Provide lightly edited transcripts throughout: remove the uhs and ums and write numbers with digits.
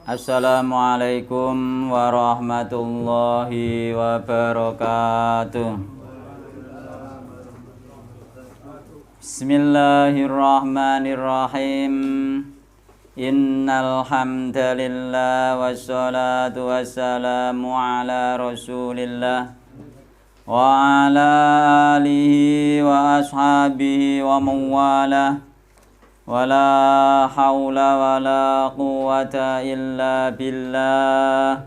Assalamualaikum warahmatullahi wabarakatuh. Bismillahirrahmanirrahim. Innal hamdalillah wassalatu wassalamu ala Rasulillah wa ala alihi wa ashabihi wa mawalah. Wala haula wala quwwata illa billah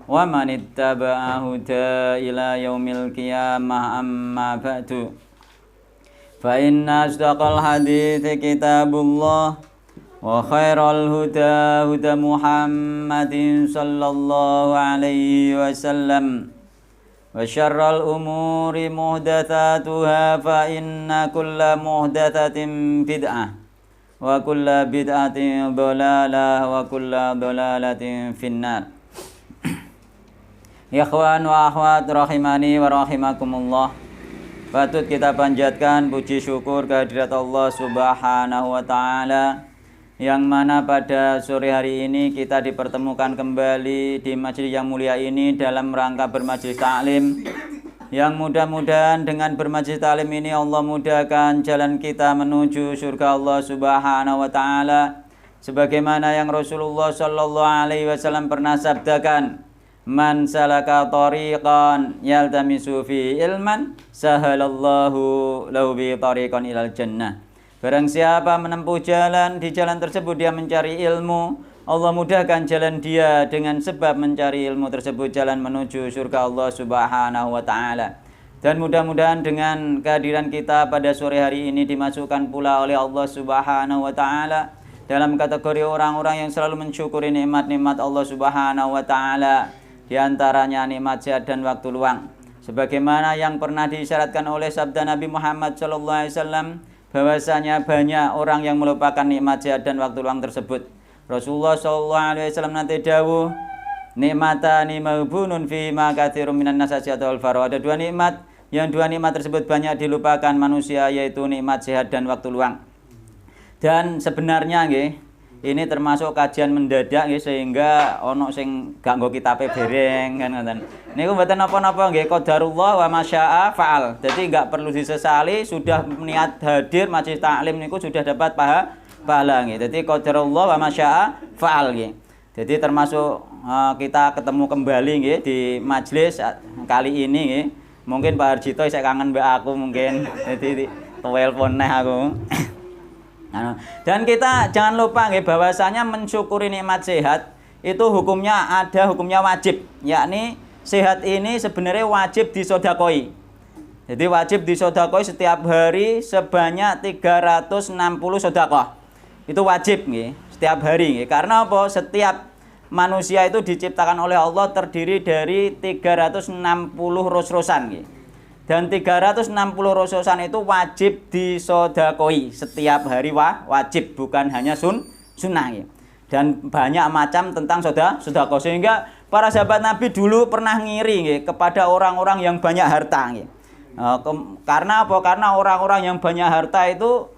wa man ittaba'a huda ila yaumil qiyamah amma ba'du fa inna asdaqal hadithi kitabullah wa khairal huda huda Muhammadin sallallahu alaihi wasallam wa syarral umuri muhdatsatuha fa inna kulla muhdatsatin bid'ah wa kulla bid'atin dhalalah wa kulla dhalalatin finnar. Ikhwan wa akhwat rahimani wa rahimakumullah. Patut kita panjatkan puji syukur kehadirat Allah Subhanahu wa taala yang mana pada sore hari ini kita dipertemukan kembali di majelis yang mulia ini dalam rangka bermajelis taklim. Yang mudah-mudahan dengan bermajelis taklim ini Allah mudahkan jalan kita menuju surga Allah Subhanahu wa taala sebagaimana yang Rasulullah sallallahu alaihi wasallam pernah sabdakan, man salaka tariqan yaltamisu fi ilman sahalallahu lahu bi tariqan ilal jannah. Barang siapa menempuh jalan, di jalan tersebut dia mencari ilmu, Allah mudahkan jalan dia dengan sebab mencari ilmu tersebut jalan menuju surga Allah Subhanahu wa taala. Dan mudah-mudahan dengan kehadiran kita pada sore hari ini dimasukkan pula oleh Allah Subhanahu wa taala dalam kategori orang-orang yang selalu mensyukuri nikmat-nikmat Allah Subhanahu wa taala, di antaranya nikmat sehat dan waktu luang. Sebagaimana yang pernah disyaratkan oleh sabda Nabi Muhammad sallallahu alaihi wasallam bahwasanya banyak orang yang melupakan nikmat sehat dan waktu luang tersebut. Rasulullah sallallahu alaihi wasallam nanti dawuh, nikmatani maghbunun fi ma katsirun minan nasasiati wal farah. Ada dua nikmat, yang dua nikmat tersebut banyak dilupakan manusia, yaitu nikmat sehat dan waktu luang. Dan sebenarnya nggih, ini termasuk kajian mendadak nggih, sehingga ono sing gak nggo kitabe bereng kan ngoten. Niku mboten napa-napa nggih, qadarullah wa masya'a fa'al. Jadi enggak perlu disesali, sudah niat hadir majelis taklim niku sudah dapat pahala nggih. Dadi qadarullah wa masya'a fa'al nggih. Jadi termasuk kita ketemu kembali nggih di majelis kali ini nggih. Mungkin Pak Harjito saya kangen mbak aku mungkin. Jadi telepon neh aku. Dan kita jangan lupa nggih bahwasanya mensyukuri nikmat sehat itu hukumnya wajib, yakni sehat ini sebenarnya wajib disodakoi. Jadi wajib disodakoi setiap hari sebanyak 360 sodakoh. Itu wajib nggih, setiap hari nggih. Karena apa? Setiap manusia itu diciptakan oleh Allah terdiri dari 360 ros-rosan nggih. Dan 360 ros-rosan itu wajib disodakoi setiap hari, wajib, bukan hanya sunnah nggih. Dan banyak macam tentang sodakoh, sehingga para sahabat Nabi dulu pernah ngiri nggih kepada orang-orang yang banyak harta nggih. Karena apa? Karena orang-orang yang banyak harta itu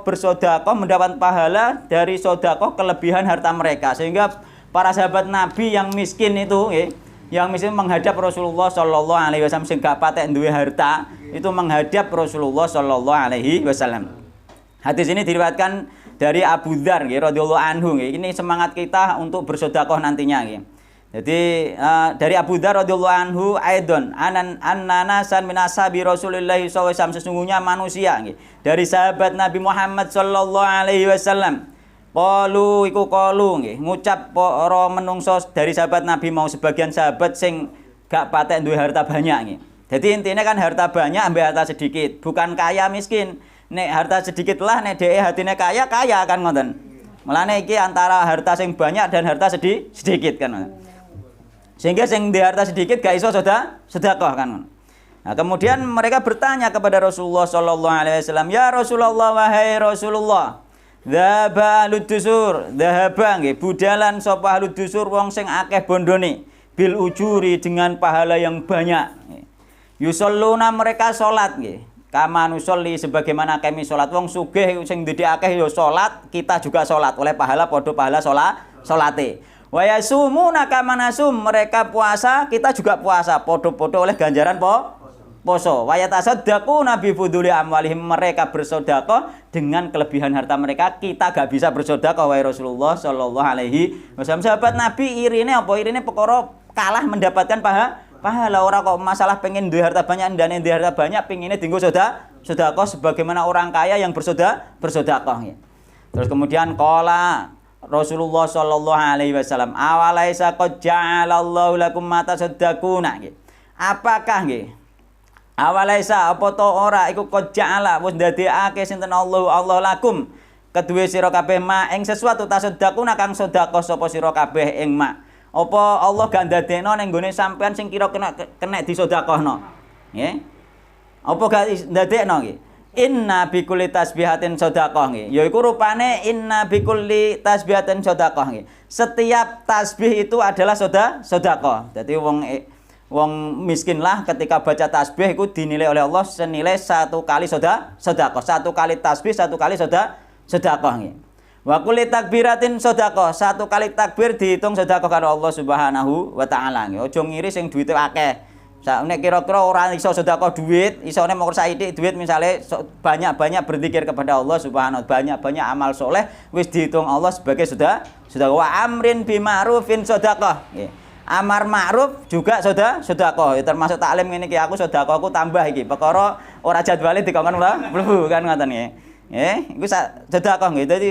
bersodakoh mendapat pahala dari sodakoh kelebihan harta mereka, sehingga para sahabat Nabi yang miskin itu yang miskin menghadap Rasulullah sallallahu alaihi wasallam, sing gak patek duwe harta itu menghadap Rasulullah sallallahu alaihi wasallam. Hadis ini diriwayatkan dari Abu Dzar radhiyallahu anhu. Ini semangat kita untuk bersedekah nantinya nggih. Jadi dari Abu Dzar radhiyallahu anhu aidon annanasan min ashabi Rasulillah sallallahu alaihi wasallam, sesungguhnya manusia nggih dari sahabat Nabi Muhammad sallallahu alaihi wasallam. Qalu nggih, ngucap para menungso dari sahabat Nabi, mau sebagian sahabat sing gak patek duwe harta banyak nggih. Jadi intinya kan harta banyak ambil harta sedikit, bukan kaya miskin. Nek harta sedikit lah, nek dhek hatine kaya kan ngoten. Mulane iki antara harta sing banyak dan harta sedikit kan. Sehingga sing di harta sedikit gak iso sedekah kan. Nah, kemudian mereka bertanya kepada Rasulullah sallallahu alaihi wasallam, "Ya Rasulullah, wahai Rasulullah, dhaba ahlud-dusur, dhaba nggih budalan sapa ahlud-dusur wong sing akeh bondone bil ujuri dengan pahala yang banyak. Yusalluna mereka salat nggih. Kama nusolli sebagaimana kami salat, wong sugih sing ndedhe akeh ya salat, kita juga salat oleh pahala padha pahala salate. Wa yasumuna kama nasum, mereka puasa, kita juga puasa, podo-podo oleh ganjaran poso. Wa yatasaddaquna bi fuduli amwalihim, mereka bersedekah dengan kelebihan harta mereka, kita gak bisa bersedekah wahai Rasulullah sallallahu alaihi wasallam. Sahabat Nabi irine apa? Irine perkara kalah mendapatkan pahala. Ora kok masalah pengen duwe harta banyak, ndane duwe harta banyak pengine dienggo sedekah sebagaimana orang kaya yang bersedekah ya. Terus kemudian qala Rasulullah sallallahu alaihi wasallam, awalaisa qad ja'alallahu lakum ma tasaddaquna nggih. Apakah nggih? Awalaisa apa to ora iku qad ja'ala wis ndadekake sinten Allah lakum kedue sira kabeh ma ing sesuatu tasaddaquna kang sedekah sapa sira kabeh ing ma. Apa Allah gak ndadekno ning gone sampean sing kira kena disedekahno? Nggih. Apa gak ndadekno nggih? Inna bikulli tasbihatin sedekah nggih. Yaiku rupane inna bikulli tasbihatin sedekah nggih. Setiap tasbih itu adalah sedekah. Dadi wong miskin lah ketika baca tasbih itu dinilai oleh Allah senilai satu kali sedekah. Satu kali tasbih, satu kali sedekah nggih. Wa kulli takbiratin sedekah, satu kali takbir dihitung sedekah karo Allah Subhanahu wa taala. Aja ngiri sing duwite akeh. Nek kira-kira ora iso sedekah duit, isone mung saithik duit misale banyak-banyak berzikir kepada Allah Subhanahu wa taala, banyak-banyak amal soleh wis dihitung Allah sebagai sedekah. Wa amrin bi ma'rufin sedekah. Nggih. Amar ma'ruf juga sedekah. Termasuk taklim ngene iki aku sedekahku tambah iki. Perkara ora jadwale dikongkon mlebu kan ngoten nggih. Nggih, iku sedekah nggih. Dadi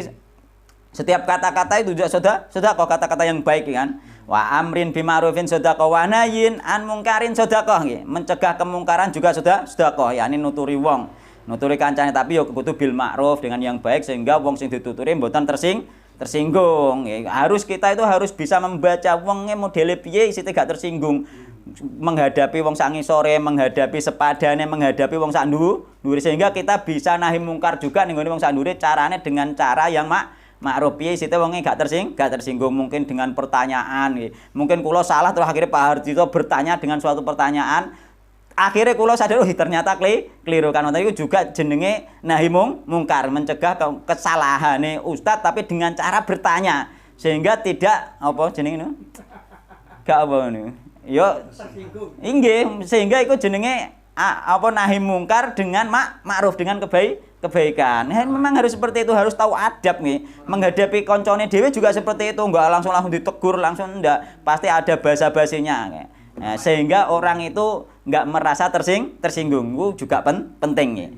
setiap kata-kata itu juga sedekah, kata-kata yang baik kan. Wa amrin bima'rufin sedekah wa nahyin an mungkarin sedekah nggih. Mencegah kemungkaran juga sedekah, yakni nuturi wong. Nuturi kancane tapi ya kudu bil ma'ruf dengan yang baik sehingga wong sing dituturi mboten tersinggung. Harus kita itu harus bisa membaca wonge modele piye isite gak tersinggung. Menghadapi wong sak ngisore, menghadapi sepadane, menghadapi wong sak ndhuwure sehingga kita bisa nahi mungkar juga ning wong sak ndhuwure carane dengan cara yang ma'ruf piye site wonge gak tersinggung mungkin dengan pertanyaan nggih. Mungkin kula salah terus akhirnya Pak Hardito bertanya dengan suatu pertanyaan. Akhirnya kula sadar ternyata keliru kan. Itu juga jenenge nahi mungkar, mencegah kesalahane ustaz tapi dengan cara bertanya sehingga tidak apa jenenge niku. Gak apa niku. Yo tersinggung. Nggih, sehingga iku jenenge apa nahi mungkar dengan ma'ruf dengan kebaikan. Memang harus seperti itu, harus tahu adab nih. Menghadapi koncone dhewe juga seperti itu, enggak langsung ditegur, langsung ndak. Pasti ada basa-basinya. Nah, sehingga orang itu enggak merasa tersinggung. Itu juga penting nih.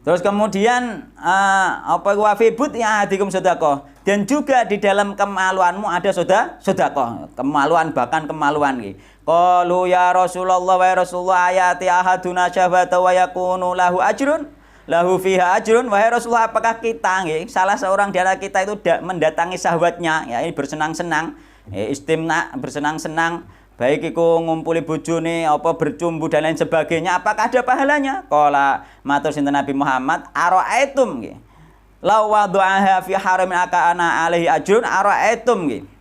Terus kemudian apa wa fi but ya hadikum sedekah. Dan juga di dalam kemaluanmu ada sedekah. Kemaluan bahkan kemaluan nggih. Qalu ya Rasulullah wa Rasulullah ayati ahaduna syahwata wa yakunu lahu ajrun lahu fiha ajrun. Wahai Rasulullah, apakah kita nggih salah seorang di antara kita itu mendatangi syahwatnya, ya ini bersenang-senang, istimna, bersenang-senang, baik iku ngumpuli bojone apa bercumbu dan lain sebagainya, apakah ada pahalanya? Qala matur sinten Nabi Muhammad, ara'aitum nggih. Law wada'aha fi haramin akana alaihi ajrun ara'aitum nggih.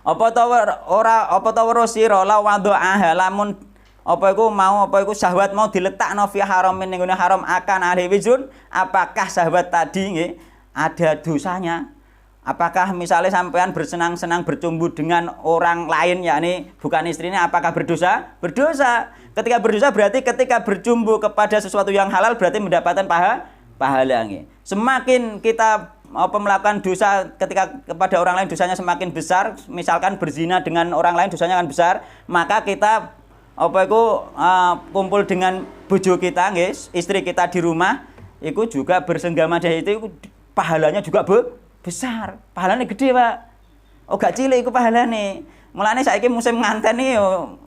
Apa ta weruh sira law wada'aha lamun apa iku syahwat mau diletakno fi haramin ning ngene haram akan alaihi ajrun, apakah syahwat tadi nggih ada dosanya? Apakah misalnya sampean bersenang-senang bercumbu dengan orang lain yakni bukan istrinya, apakah berdosa? Berdosa. Ketika berdosa berarti ketika bercumbu kepada sesuatu yang halal berarti mendapatkan pahala nggih. Semakin kita melakukan dosa ketika kepada orang lain dosanya semakin besar, misalkan berzina dengan orang lain dosanya akan besar, maka kita kumpul dengan bojo kita nggih, istri kita di rumah, itu juga bersenggama itu pahalanya juga besar, pahalanya gede Pak. Oh gak cilik iku pahalane. Mulane saiki musim nganten iki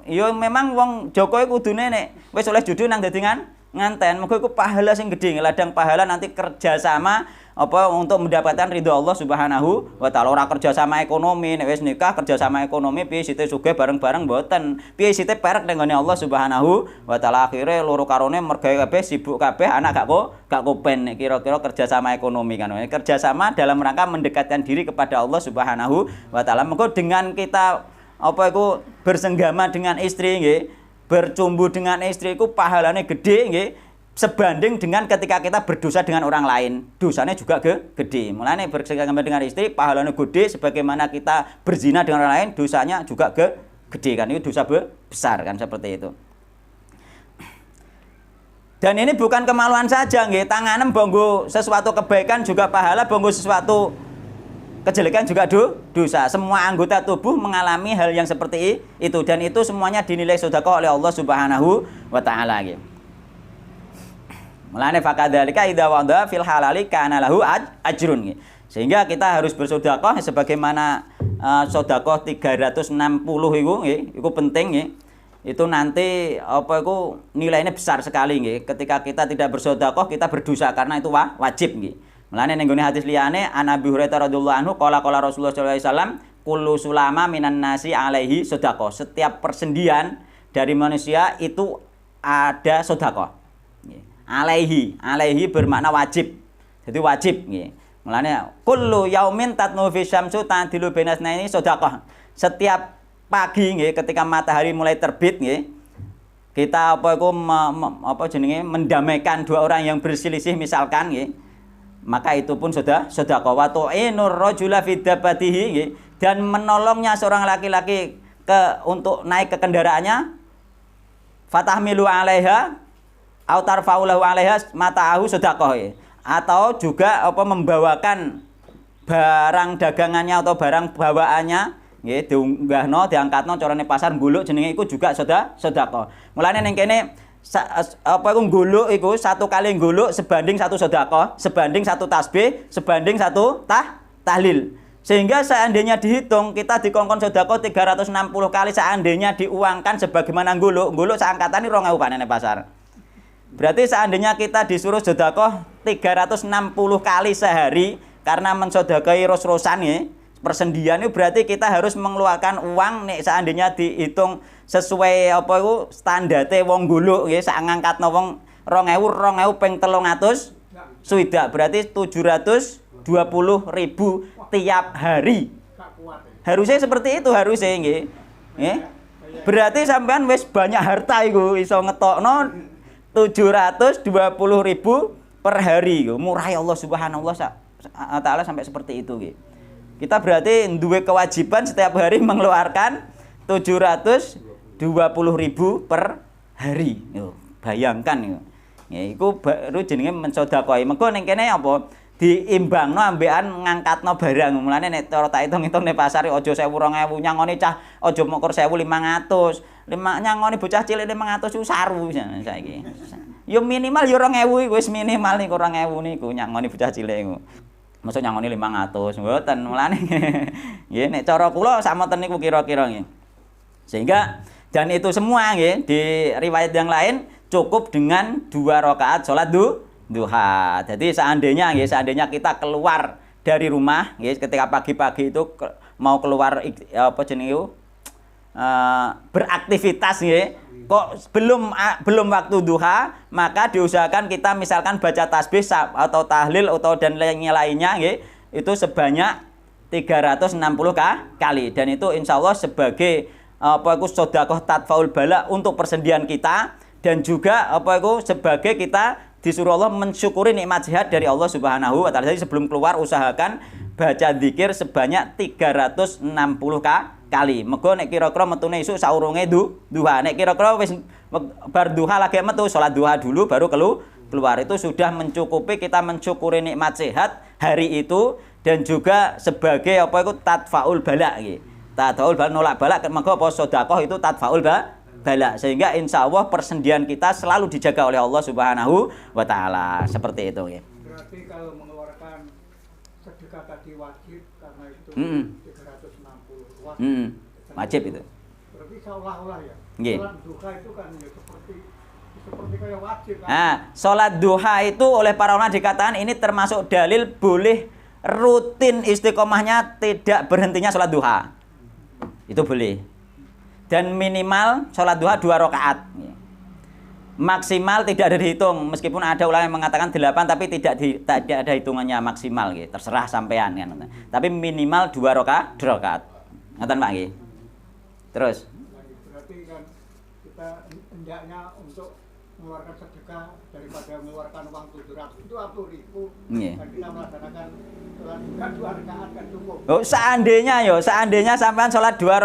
yo memang wong Joko iku kudune nek wis oleh jodoh nang dadi nganten. Muga iku pahala sing gede, ladang pahala nanti kerjasama apa untuk mendapatkan ridho Allah Subhanahu wa taala. Ora kerjasama ekonomi, nek wis nikah kerjasama ekonomi piye sithik sugih bareng-bareng mboten. Piye sithik perek ning ngene Allah Subhanahu wa taala. Akhire loro karone mergawe kabeh, sibuk kabeh, anak gak kopen nek kira-kira kerjasama ekonomi kan. Kerjasama dalam rangka mendekatkan diri kepada Allah Subhanahu wa taala. Mengko dengan kita bersenggama dengan istri nggih, bercumbu dengan istri iku pahalane gede nggih. sebanding dengan ketika kita berdosa dengan orang lain, dosanya juga gede. Mulane bersama dengan istri pahalanya gede, sebagaimana kita berzina dengan orang lain, dosanya juga gede kan, itu dosa besar kan, seperti itu. Dan ini bukan kemaluan saja, nggih, tanganem bonggo sesuatu kebaikan juga pahala, bonggo sesuatu kejelekan juga dosa. Semua anggota tubuh mengalami hal yang seperti itu, dan itu semuanya dinilai sedekah oleh Allah Subhanahu wa taala nggih. Mulane fakadzalika idza wada fil halali kana lahu ajrun. Sehingga kita harus bersedekah sebagaimana sedekah 360 iku nggih, iku penting nggih. Itu nanti apa iku nilainya besar sekali nggih. Ketika kita tidak bersedekah kita berdosa karena itu wajib nggih. Mulane ning gone hadis liyane An Abi Hurairah radhiyallahu anhu qala Rasulullah sallallahu alaihi wasallam kullu sulama minan nasi alaihi sedekah. Setiap persendian dari manusia itu ada sedekah. Alaihi bermakna wajib. Jadi wajib nggih. Mulane kullu yaumin tatnu fi syamsu ta'dilu bainasnaini sedekah. Setiap pagi nggih ketika matahari mulai terbit nggih, kita mendamaikan dua orang yang berselisih misalkan nggih. Maka itu pun sudah sedekah. Wa tu'inur rajula fi dabbatihi nggih, dan menolongnya seorang laki-laki untuk naik ke kendaraannya, fatahmilu 'alaiha au tarfa'ulahu 'alaiha mata'ahu sedekah, atau juga membawakan barang dagangannya atau barang bawaannya nggih diunggahno diangkatno carane pasar goluk jenenge iku juga sedekah. Mulane ning kene goluk iku satu kali goluk sebanding satu sedekah, sebanding satu tasbih, sebanding satu tahlil. Sehingga seandainya dihitung kita dikongkon sedekah 360 kali, seandainya diuangkan sebagaimana goluk seangkatan 2.000 panene pasar. Berarti seandainya kita disuruh sedekah 360 kali sehari karena mensedekahi ros-rosan ya, persendian itu berarti kita harus mengeluarkan uang nek seandainya dihitung sesuai standarte wong goluk nggih, sak ngangkatno wong 2.000 ping 300 swidak berarti 720.000 tiap hari. Harusnya seperti itu harusnya nggih. Berarti sampean wis banyak harta iku iso ngetokno 720.000 per hari. Murah ya Allah Subhanahu wa taala sampai seperti itu nggih. Kita berarti duwe kewajiban setiap hari mengeluarkan 720.000 per hari. Yo, bayangkan yo. Iku baru jenenge mensedekahi. Mergo ning kene apa diimbangno ambekan ngangkatno barang. Mulane nek cara tak hitung-hitung ning pasar aja 1.000 2.000 nyangoni cah aja mokor 1.500. Nyangoni bocah cilik 500 iku saru saiki. Yo minimal yo 2.000 iku wis minimal niku 2.000 niku nyangoni bocah cilik iku. Mosok nyangoni 500 mboten. Mulane nggih nek cara kula samoten niku kira-kira nggih. Sehingga dan itu semua nggih di riwayat yang lain cukup dengan 2 rakaat salat duha. Jadi seandainya kita keluar dari rumah nggih ketika pagi-pagi itu mau keluar beraktivitas nggih, kok belum waktu duha, maka diusahakan kita misalkan baca tasbih atau tahlil atau dan lainnya nggih, itu sebanyak 360 kali, dan itu insyaallah sebagai sedekah tatfaul bala untuk persendian kita, dan juga sebagai kita disuruh Allah mensyukuri nikmat sehat dari Allah Subhanahu wa taala. Jadi sebelum keluar usahakan baca zikir sebanyak 360 kali. Mergo nek kira-kira metune esuk saurunge duha. Nek kira-kira wis bar duha lagi metu salat duha dulu baru keluar. Itu sudah mencukupi kita mensyukuri nikmat sehat hari itu, dan juga sebagai tatfaul bala nggih. Tatfaul bala nolak bala, mergo sedekah itu tatfaul bala, sehingga insya Allah persendian kita selalu dijaga oleh Allah Subhanahu wa taala. Seperti itu nggih. Berarti kalau mengeluarkan sedekah tadi wajib karena itu 360 wajib itu. Berarti seolah-olah ya. Nggih. Salat duha itu kan ya seperti kayak wajib kan. Nah, salat duha itu oleh para ulama dikatakan ini termasuk dalil boleh rutin istiqomahnya tidak berhentinya salat duha. Itu boleh. Dan minimal salat duha 2 rakaat. Maksimal tidak ada dihitung, meskipun ada ulama yang mengatakan 8 tapi tidak ada hitungannya maksimal gitu. Terserah sampean kan. Tapi minimal 2 rakaat. Ngoten Pak nggih. Terus berarti kan kita hendaknya untuk mengeluarkan sedekah daripada mengeluarkan uang 700 itu 40.000. Nggih. Dan kita melaksanakan sholat duha 2 rakaat kan cukup. Oh, seandainya sampean sholat dua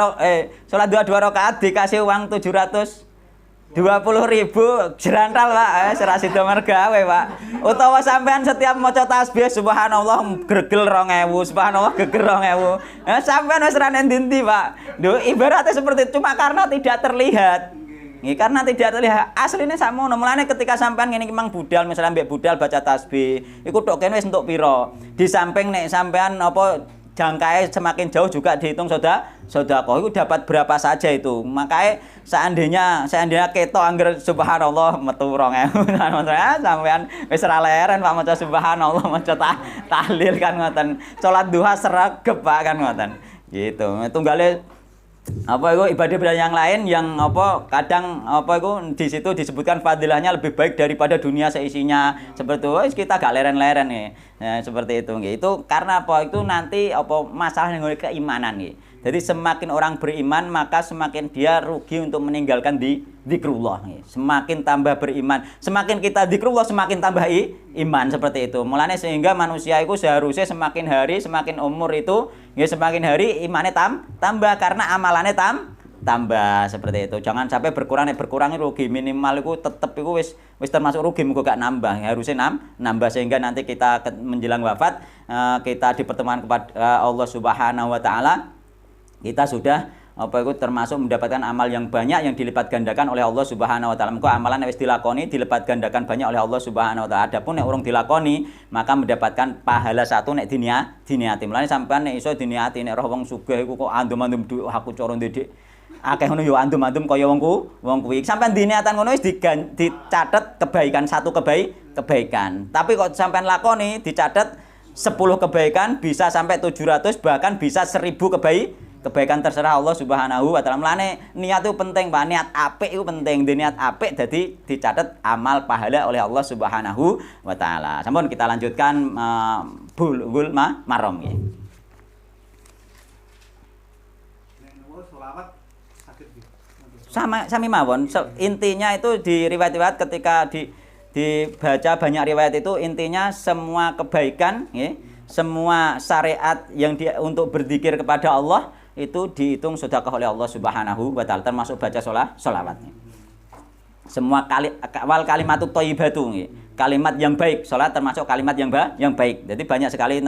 rakaat dikasih uang 720.000 jerantal Pak, serasi do mergawe Pak. Utawa sampean setiap maca tasbih subhanallah gregel 2000, subhanallah geger 2000. Sampean wis ra ndi-ndi Pak. Duh, ibaratnya seperti itu cuma karena tidak terlihat. Nggih, karena tidak terlihat. Asline sakmono. Mulane ketika sampean ngene iki mang budal, misalnya mbek budal baca tasbih, iku tok kene wis entuk pira. Di samping nek sampean apa jangkai semakin jauh juga dihitung sedekah itu dapat berapa saja itu. Makanya seandainya ketok angger subhanallah metu 2000 sampean wis ra leren Pak maca subhanallah maca tahlil kan ngoten. Salat duha sregep Pak kan ngoten. Gitu. Tunggale apa itu ibadah yang lain yang apa kadang apa itu di situ disebutkan fadilahnya lebih baik daripada dunia seisinya seperti itu kita gak leren-leren nih seperti itu gitu. Itu karena apa itu nanti apa masalah yang keimanan nih. Jadi semakin orang beriman maka semakin dia rugi untuk meninggalkan zikrullah nih. Semakin tambah beriman, semakin kita zikrullah semakin tambah iman seperti itu. Mulanya sehingga manusia itu seharusnya semakin hari semakin umur itu ya semakin hari imannya tambah karena amalannya tambah seperti itu. Jangan sampai berkurang rugi, minimal itu tetep itu wis termasuk rugi mugo gak nambah. Harusnya nambah sehingga nanti kita menjelang wafat kita dipertemukan kepada Allah Subhanahu wa taala kita sudah apa itu termasuk mendapatkan amal yang banyak yang dilipat gandakan oleh Allah Subhanahu wa taala. Muga amalan wis dilakoni dilipat gandakan banyak oleh Allah Subhanahu wa taala. Adapun nek urung dilakoni maka mendapatkan pahala satu nek diniati. Mulane sampean nek iso diniati nek roh wong sugih iku kok andum-andum duit aku cara ndedek akeh ngono ya andum-andum kaya wong kuwi. Sampean diniatan ngono wis dicatet kebaikan satu kebaikan. Tapi kok sampean lakoni dicatet 10 kebaikan bisa sampai 700 bahkan bisa 1000 kebaikan terserah Allah Subhanahu wa taala. Mulane niat itu penting, Pak. Niat apik itu penting. Niat apik dadi dicatat amal pahala oleh Allah Subhanahu wa taala. Sampun kita lanjutkan bulghul maram nggih. Sami mawon. Intinya itu di riwayat-riwayat ketika dibaca banyak riwayat itu intinya semua kebaikan nggih, semua syariat yang untuk berzikir kepada Allah itu dihitung sedekah oleh Allah Subhanahu wa taala termasuk baca sholawatnya. Semua wal kalimatut thayyibatu nggih. Kalimat yang baik, salat termasuk kalimat yang baik. Jadi banyak sekali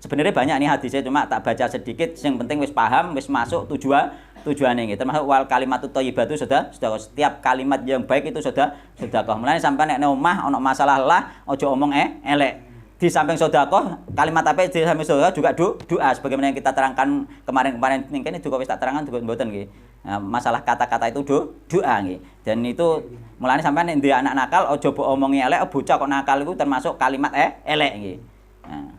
sebenarnya banyak nih hadisnya cuma tak baca sedikit yang penting wis paham, wis masuk tujuannya nggih. Termasuk wal kalimatut thayyibatu sedekah. Setiap kalimat yang baik itu sedekah. Mulane sampean nek omah ana masalah lah aja omong elek. Di samping sedekah, kalimat apa di samping sedekah juga doa sebagaimana yang kita terangkan kemarin ning kene juga wis tak terangkan juga mboten nggih. Nah, masalah kata-kata itu doa nggih. Dan itu mulane sampean nek ndek anak nakal aja mbok omongi elek, bocah kok nakal itu termasuk kalimat elek nggih. Nah.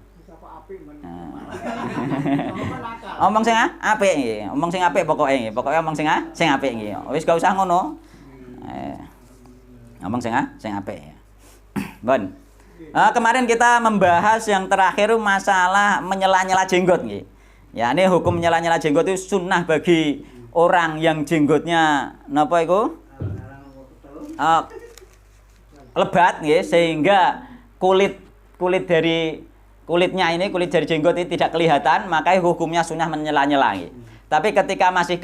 Omong sing apik nggih. Omong sing apik pokoke nggih. Pokoke omong sing apik nggih. Wis gak usah ngono. Omong sing apik. Bon. Kemarin kita membahas yang terakhir masalah menyela-nyela jenggot nggih. Ya, ini hukum menyela-nyela jenggot itu sunnah bagi orang yang jenggotnya napa iku? Lebat nggih sehingga kulit dari jenggot ini tidak kelihatan, maka hukumnya sunnah menyela-nyela nggih. Tapi ketika masih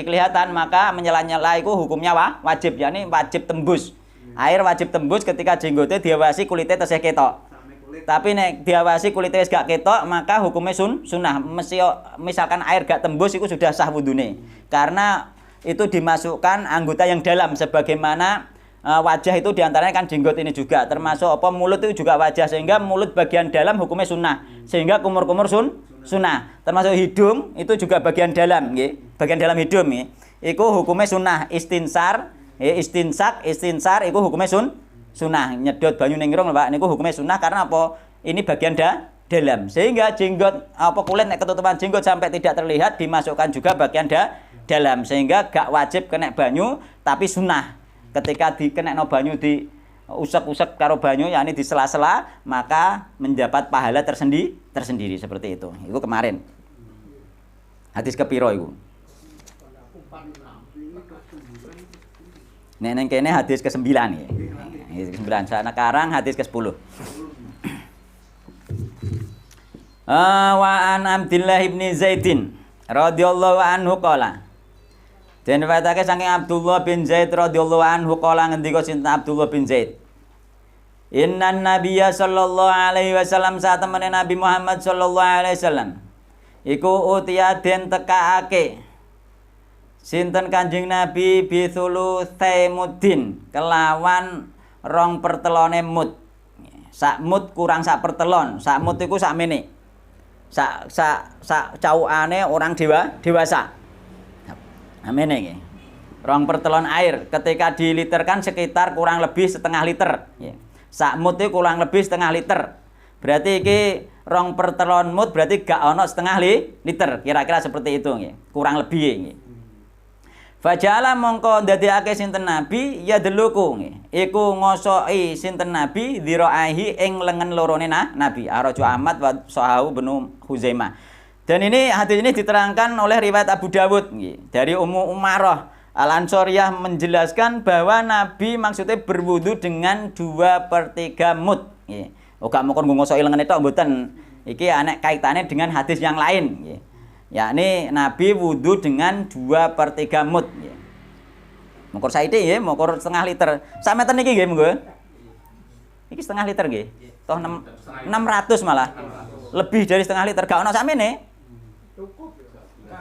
kelihatan, maka menyela-nyela itu hukumnya wajib, yakni wajib tembus. Air wajib tembus ketika jenggotnya diawasi kulitnya tesih ketok. Tapi nek diawasi kulitnya gak ketok, maka hukumnya sunnah. Misalkan air gak tembus itu sudah sah wudune. Karena itu dimasukkan anggota yang dalam sebagaimana wajah itu diantaranya kan jenggot ini juga termasuk apa mulut itu juga wajah sehingga mulut bagian dalam hukumnya sunnah sehingga kumur-kumur sunnah termasuk hidung itu juga bagian dalam nggih bagian dalam hidung nggih iku hukumnya sunnah istinsar iku hukumnya sunnah nyedot banyu ning irung Pak niku hukumnya sunnah karena apa ini bagian dalam sehingga jenggot apa kulit nek ketutupan jenggot sampai tidak terlihat dimasukkan juga bagian dalam sehingga gak wajib kena banyu tapi sunnah ketika dikena banyu di usek-usek karo banyu yakni di sela-sela maka mendapat pahala tersendiri seperti itu. Itu kemarin. Hadis kepiro iku? Nek neng kene hadis ke-9 ya. ke-9. Sekarang hadis ke-10. Wa an Abdullah bin Zaidin radhiyallahu anhu qala. Den riwayatake saking Abdullah bin Zaid radhiyallahu anhu qala ngendika sinten Abdullah bin Zaid. Innan nabiyya sallallahu alaihi wasallam saat temene Nabi Muhammad sallallahu alaihi wasallam iku utiya den tekaake sinten Kanjeng Nabi bithulu thaimudin kelawan 2/3 mut. Sak mut kurang 1/3. Sak mut iku sakmene. Sak cawukane orang dewasa. Amene nggih. 2/3 air ketika diliterkan sekitar kurang lebih setengah liter. Sak mut itu kurang lebih setengah liter. Berarti iki 2/3 mut berarti gak ono setengah liter. Kira-kira seperti itu nggih. Kurang lebih nggih. Fajala mongko ndadekake sinten Nabi ya deluku nggih. Iku ngosoki sinten Nabi dhiraahi ing lengen lorone Nabi. Araju Ahmad wa Sahahu bin Huzaimah. Dan ini hadis ini diterangkan oleh riwayat Abu Dawud nggih. Dari Ummu Umarah Al-Ansariyah menjelaskan bahwa Nabi maksudnya berwudu dengan 2/3 mut nggih. Uga mongkon ngosoki lengene tok mboten. Iki anek kaitane dengan hadis yang lain nggih. Yakni Nabi wudu dengan 2/3 mut. Mongkor saiki nggih, mongkor setengah liter. Sak meter niki nggih monggo. Iki setengah liter nggih. Toh 600 malah. Lebih dari setengah liter gak ono sakmene. Cukup.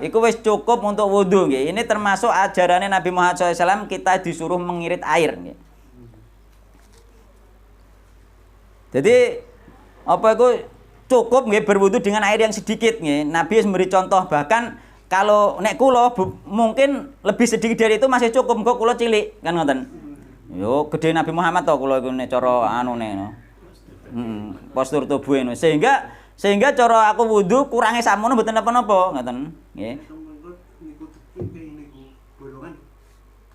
Iku wis cukup untuk wudu nggih. Ini termasuk ajarannya Nabi Muhammad SAW kita disuruh mengirit air nggih. Jadi apa iku cukup nggih berwudu dengan air yang sedikit nggih. Nabi memberi contoh bahkan kalau nek kula mungkin lebih sedikit dari itu masih cukup kok kula cilik kan ngoten. Yo gede Nabi Muhammad to kula iku nek cara anune no. Postur tubuhe no. Sehingga cara aku wudu kurange sakmono mboten napa-napa ngoten nggih. Niku bolongan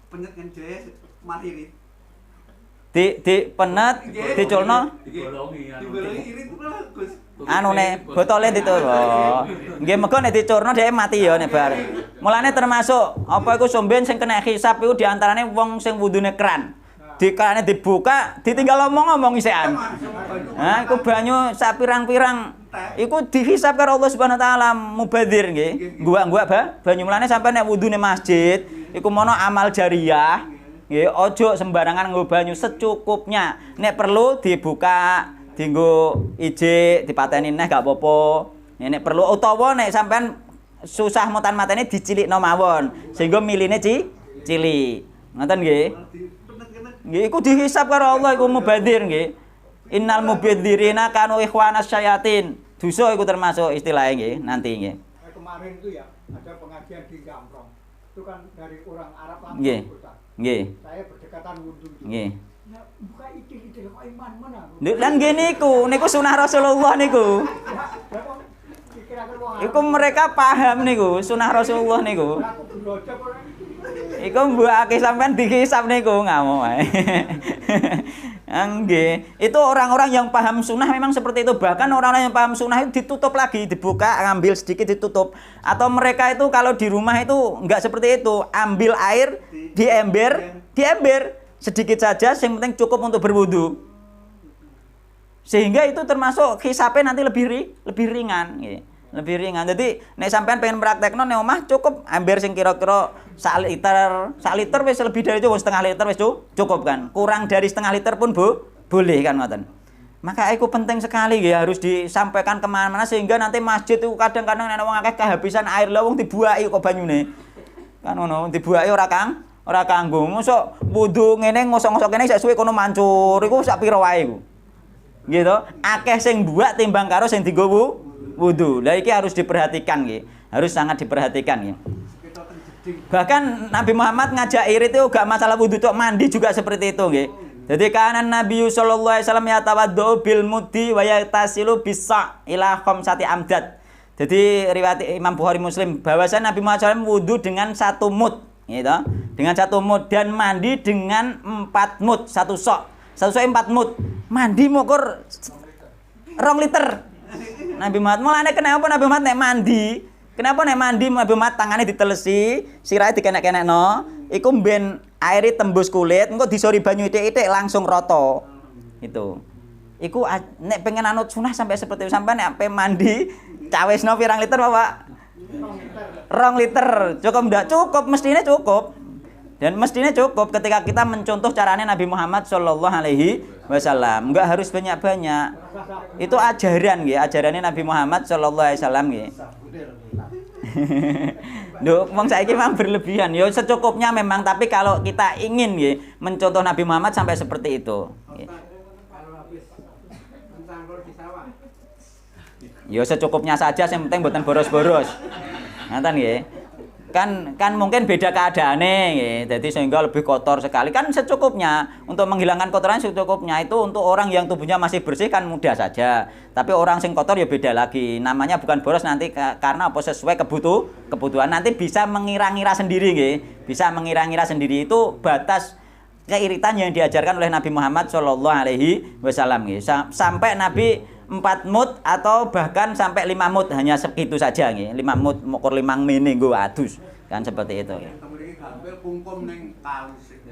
penyet kan jaya mahiri. Di penet diculno Dibolongi irit pula Gus. anune botole dituro. Nggih mego nek dicurno dhek mati ya nek bar. Mulane termasuk apa iku somben sing kena hisab iku diantarane wong sing wudune keran. Di kerane dibuka, ditinggal ngomong isekan. Nah, iku banyu sak pirang-pirang iku dihisab karo Allah Subhanahu wa taala mubadzir nggih. Guak-guak banyu mulane sampai nek wudune masjid iku mono amal jariyah. Nggih, ojo sembarangan nggo banyu secukupnya. Nek perlu dibuka, dienggo ijik, dipateni neh gak apa-apa. Nek perlu utawa nek sampean susah mutan-matene dicilikno mawon sehingga miline cilik. Ngoten nggih. Nggih iku dihisab karo Allah iku mubadzir nggih. Innal mubadzirina kanu ikhwanas syayatin. Dosa iku termasuk istilahnya nggih nanti nggih. Kemarin itu ya ada pengajian di Gamprong. Itu kan dari orang Arab langsung. Nggih. Nggih. Saya berdekatan wudhu. Nggih. Ya, buka itik-itik kok iman mana? Lan nggih niku sunah Rasulullah niku. Iku mereka paham niku, sunah Rasulullah niku. Aku berojo kok. Iku mbokake sampean dihisab niku ngamuk ae. Nggih, itu orang-orang yang paham sunnah memang seperti itu. Bahkan orang-orang yang paham sunnah itu ditutup lagi, dibuka, ngambil sedikit ditutup. Atau mereka itu kalau di rumah itu enggak seperti itu, ambil air diember sedikit saja, yang penting cukup untuk berwudu. Sehingga itu termasuk hisabnya nanti lebih ringan, gitu. Lebih ringan. Jadi nek sampean pengen praktekno nek omah cukup ember sing kira-kira sak liter wis lebih dari itu, setengah liter wis cukup kan. Kurang dari setengah liter pun boleh kan ngoten. Maka itu penting sekali ya harus disampaikan kemana-mana sehingga nanti masjid itu kadang-kadang nek wong akeh kehabisan air lha wong dibuaki kok banyune. Kan ngono, dibuaki ora kanggo. Mosok wudu ngene ngosok-ngosok kene sak suwe kono mancur iku sak pira wae iku. Gitu. Akeh sing buak timbang karo sing dienggo wudu. Lah iki harus diperhatikan nggih. Harus sangat diperhatikan nggih. Bahkan Nabi Muhammad ngajak irit itu gak masalah wudu tok, mandi juga seperti itu nggih. Jadi kanan Nabi sallallahu alaihi wasallam yatawaddu bil muddi wa yatasilu bis-sa' ila khamsati amdad. Jadi riwayat Imam Bukhari Muslim bahwasanya Nabi Muhammad SAW wudu dengan 1 mud, gitu. Dengan 1 mud dan mandi dengan 4 mud, 1 sok. 1 sok 4 mud. Mandi mukur 2 liter. Nabi Muhammad mulane kenapa Nabi Muhammad nek mandi? Kenapa nek mandi Nabi Muhammad tangannya ditelesi, sirahe dikenek-kenekno, iku ben aire tembus kulit, engko disori banyu ithik-ithik langsung rata. Itu. Iku nek pengen anut sunah sampai seperti itu, sampai nek mandi cawesno pirang liter, Bapak? 2 liter. Cukup ndak? Cukup, mestinya cukup. Dan mestinya cukup ketika kita mencontoh caranya Nabi Muhammad sallallahu alaihi wasallam. Enggak harus banyak-banyak. Itu ajaran nggih, ajarannya Nabi Muhammad sallallahu alaihi wasallam nggih. Duh, wong saiki memang berlebihan. Ya secukupnya memang, tapi kalau kita ingin nggih mencontoh Nabi Muhammad sampai seperti itu. Kalau habis mencangkul di sawah. Ya secukupnya saja, yang penting mboten boros-boros. Ngoten nggih. Kan mungkin beda keadaane nggih. Dadi sehingga lebih kotor sekali. Kan secukupnya. Untuk menghilangkan kotoran secukupnya. Itu untuk orang yang tubuhnya masih bersih kan mudah saja. Tapi orang sing kotor ya beda lagi. Namanya bukan boros nanti karena apa sesuai kebutuhan. Nanti bisa mengira-ngira sendiri nggih. Bisa mengira-ngira sendiri. Itu batas keiritan yang diajarkan oleh Nabi Muhammad sallallahu alaihi wasallam nggih. Sampai Nabi 4 mut atau bahkan sampai 5 mut, hanya segitu saja nggih. 5 mut mokor 5 mene nggo adus. Kan seperti itu. Mriki hampir kungkum ning kali sik.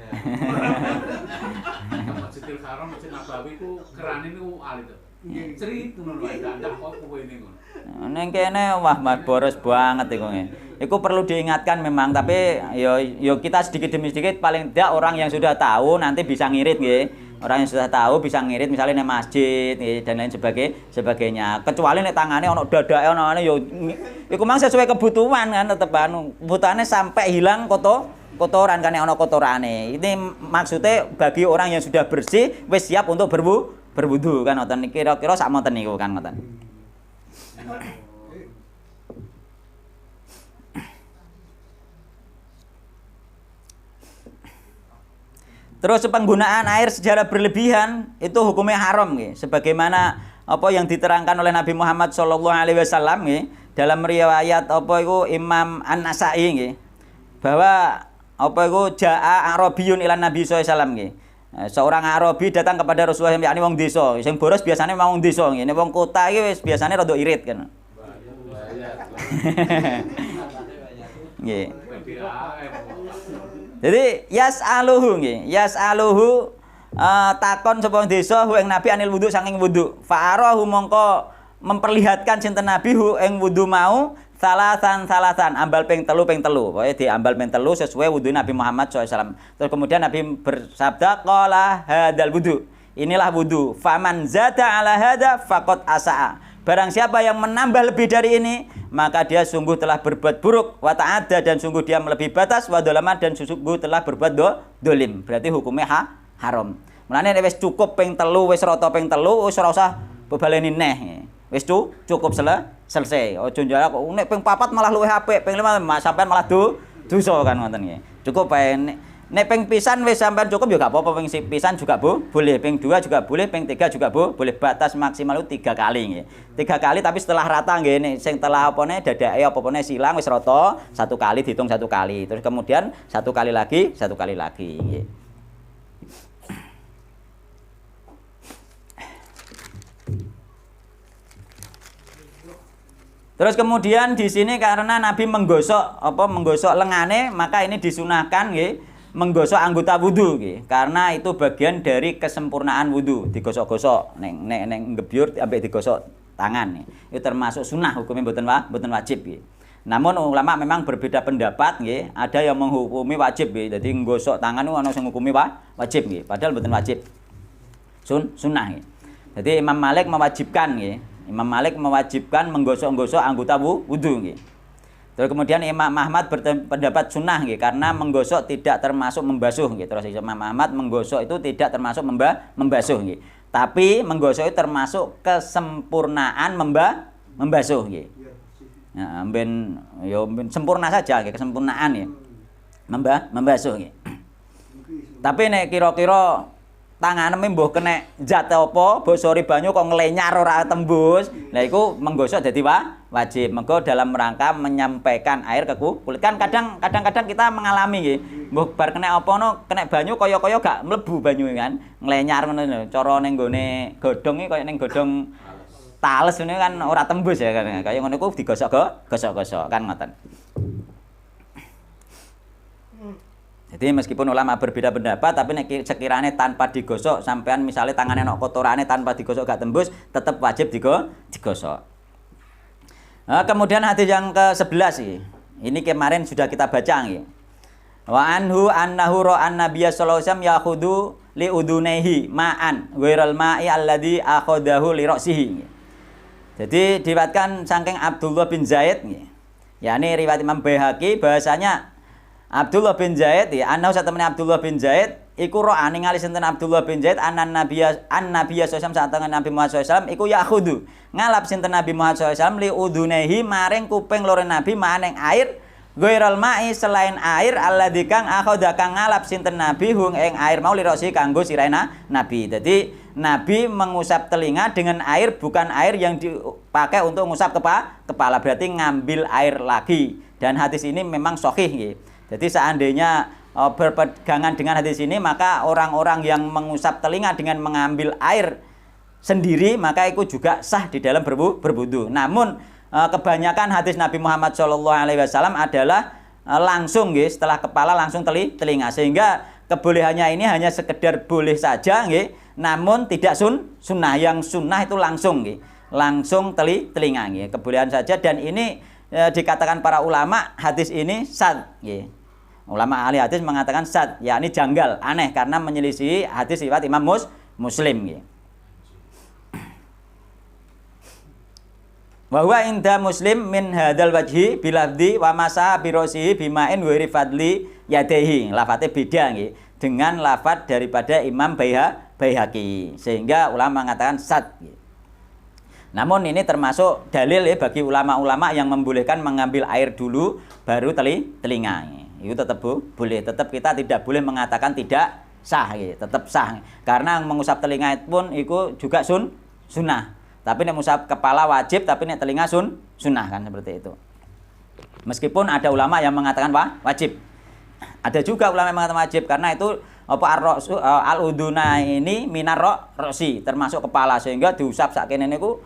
Masjidil Haram, Masjid Nabawi ku kerane niku alit. Nggih, cerit ngono lho, ndak kok kowe niku. Neng kene wah boros banget iku nggih. Iku perlu diingatkan memang, tapi yo kita sedikit demi sedikit paling tidak orang yang sudah tahu nanti bisa ngirit nggih. Orang yang sudah tahu bisa ngirit misalnya nek masjid nggih dan lain sebagainya. Kecuali nek tangane ono dadake ono yo iku mang sesuai kebutuhan kan tetep anu. Kebutuhannya sampai hilang kotoran kan nek ono kotorane. Ini maksudnya bagi orang yang sudah bersih wis siap untuk berwudu kan ngoten. Kira-kira sak monten niku kan ngoten. Terus penggunaan air secara berlebihan itu hukumnya haram nggih. Sebagaimana apa yang diterangkan oleh Nabi Muhammad sallallahu alaihi wasallam nggih dalam riwayat apa iku Imam An-Nasa'i nggih. Bahwa apa iku jaa Arabiyun ila Nabi sallallahu alaihi wasallam nggih. Seorang Arabi datang kepada Rasulullah yakni wong desa. Sing boros biasanya wong desa nggih. Nek wong kota iki wis biasane rada irit kan. Nggih. Jadi yas'aluhu nggih, yas'aluhu takon sapa desa hu ing Nabi anil wudu saking wudu. Fa'arahu mongko memperlihatkan sinten Nabi hu ing wudu mau salasan ambal ping telu. Pokoke diambal ping telu sesuai wudu Nabi Muhammad SAW. Terus kemudian Nabi bersabda qala hadzal wudu. Inilah wudu. Faman zada ala hadza faqad asaa. Barang siapa yang menambah lebih dari ini, maka dia sungguh telah berbuat buruk, wa ta'adda dan sungguh dia melebihi batas, wa dolama dan sungguh telah berbuat dolim. Berarti hukumnya haram. Mulane wis cukup ping telu, wis rata ping telu, wis ora usah bebaleni neh. Wis cukup selesai. Ojo njaluk kok nek ping 4 malah luwih apik, ping 5 sampean malah dosa kan ngoten nggih. Cukup ae nek ping pisan wis sampean cukup ya gak apa-apa, ping pisan juga boleh, ping 2 juga boleh, ping 3 juga boleh. Batas maksimal itu 3 kali nggih. 3 kali tapi setelah rata nggih nek sing telah apane dadake apa-apane silang wis rata 1 kali dihitung 1 kali. Terus kemudian 1 kali lagi nggih. Terus kemudian di sini karena Nabi menggosok lengane, maka ini disunahkan nggih menggosok anggota wudu nggih. Karena itu bagian dari kesempurnaan wudu, digosok-gosok ning gebyur ambek digosok tangan. Itu termasuk sunnah, hukumnya mboten wajib nggih. Namun ulama memang berbeda pendapat nggih. Ada yang menghukumi wajib nggih. Jadi nggosok tangan itu ana sing ngukumi wajib nggih, padahal mboten wajib. Sunnah nggih. Jadi Imam Malik mewajibkan nggih. Imam Malik mewajibkan menggosok-gosok anggota wudu nggih. Terus kemudian Imam Ahmad berpendapat sunnah nggih karena menggosok tidak termasuk membasuh nggih. Terus Imam Ahmad menggosok itu tidak termasuk membasuh nggih. Tapi menggosok itu termasuk kesempurnaan membasuh nggih. Nah, ben sempurna saja nggih, kesempurnaan ya. Membasuh nggih. Tapi nek kira-kira tangane mbuh kena zat apa, bosori banyu kok nglenyar ora tembus. Lah iku menggosok dadi wajib. Mengko dalam rangka menyampaikan air ke kulit. Kan kadang-kadang kita mengalami nggih. Mbuh bar kena apa no, kena banyu kaya-kaya gak mlebu banyu kan. Nglenyar ngono lho. Cara ning gone godhong iki kaya ning godhong tales ngene kan ora tembus ya kan. Kaya ngono iku digosok-gosok kan ngoten. Jadi meskipun ulama berbeda pendapat, tapi nek sekiranya tanpa digosok, sampean misalnya tangannya nok kotorane tanpa digosok gak tembus, tetap wajib digosok. Nah, kemudian hadis yang ke-11 sih. Ini kemarin sudah kita baca nggih. Wa anhu annahu ra'an nabiyya sallallahu alaihi wasallam yakhudhu li udunaihi ma'an ghairal ma'i alladhi akhadahu li ra'sihi. Jadi diriwayatkan saking Abdullah bin Zaid nggih. yakni riwayat Imam Baihaqi bahasanya Abdullah bin Zaid ya annahu satamani Abdullah bin Zaid iku ro'a ningali sinten Abdullah bin Zaid an nabiyya sallallahu saat tangan Nabi Muhammad sallallahu iku yakhudu ngalap sinten Nabi Muhammad sallallahu li udunehi maring kuping loro Nabi maneng air ghairal ma'i selain air alladzi kang akhadha kang ngalap sinten Nabi hung ing air mau lirosi kanggo sirena Nabi. Jadi Nabi mengusap telinga dengan air bukan air yang dipakai untuk mengusap kepala, berarti ngambil air lagi. Dan hadis ini memang sahih nggih. Jadi seandainya berpegangan dengan hadis ini, maka orang-orang yang mengusap telinga dengan mengambil air sendiri, maka itu juga sah di dalam berwudu. Namun kebanyakan hadis Nabi Muhammad SAW adalah langsung nggih, setelah kepala langsung telinga, sehingga kebolehannya ini hanya sekedar boleh saja nggih, namun tidak sunnah. Yang sunnah itu langsung nggih, langsung telinga nggih, kebolehan saja. Dan ini dikatakan para ulama hadis ini sad nggih. Ulama ahli hadis mengatakan sad, yakni janggal, aneh karena menyelisihi hadis riwayat Imam Muslim nggih. Wa huwa inda Muslim min hadzal wajhi bilafdi wa masa birosihi bima'in ghairi fadli yadehi. Lafadznya beda nggih dengan lafadz daripada Imam Baihaqi, sehingga ulama mengatakan sad. Namun ini termasuk dalil ya bagi ulama-ulama yang membolehkan mengambil air dulu baru telinga. Itu tetap boleh, tetap kita tidak boleh mengatakan tidak sah, tetap sah. Karena mengusap telinga pun itu juga sunnah. Tapi nek mengusap kepala wajib, tapi nek telinga sunnah kan seperti itu. Meskipun ada ulama yang mengatakan wajib. Ada juga ulama yang mengatakan wajib karena itu al-uduna ini minar rosi, termasuk kepala, sehingga diusap sakene niku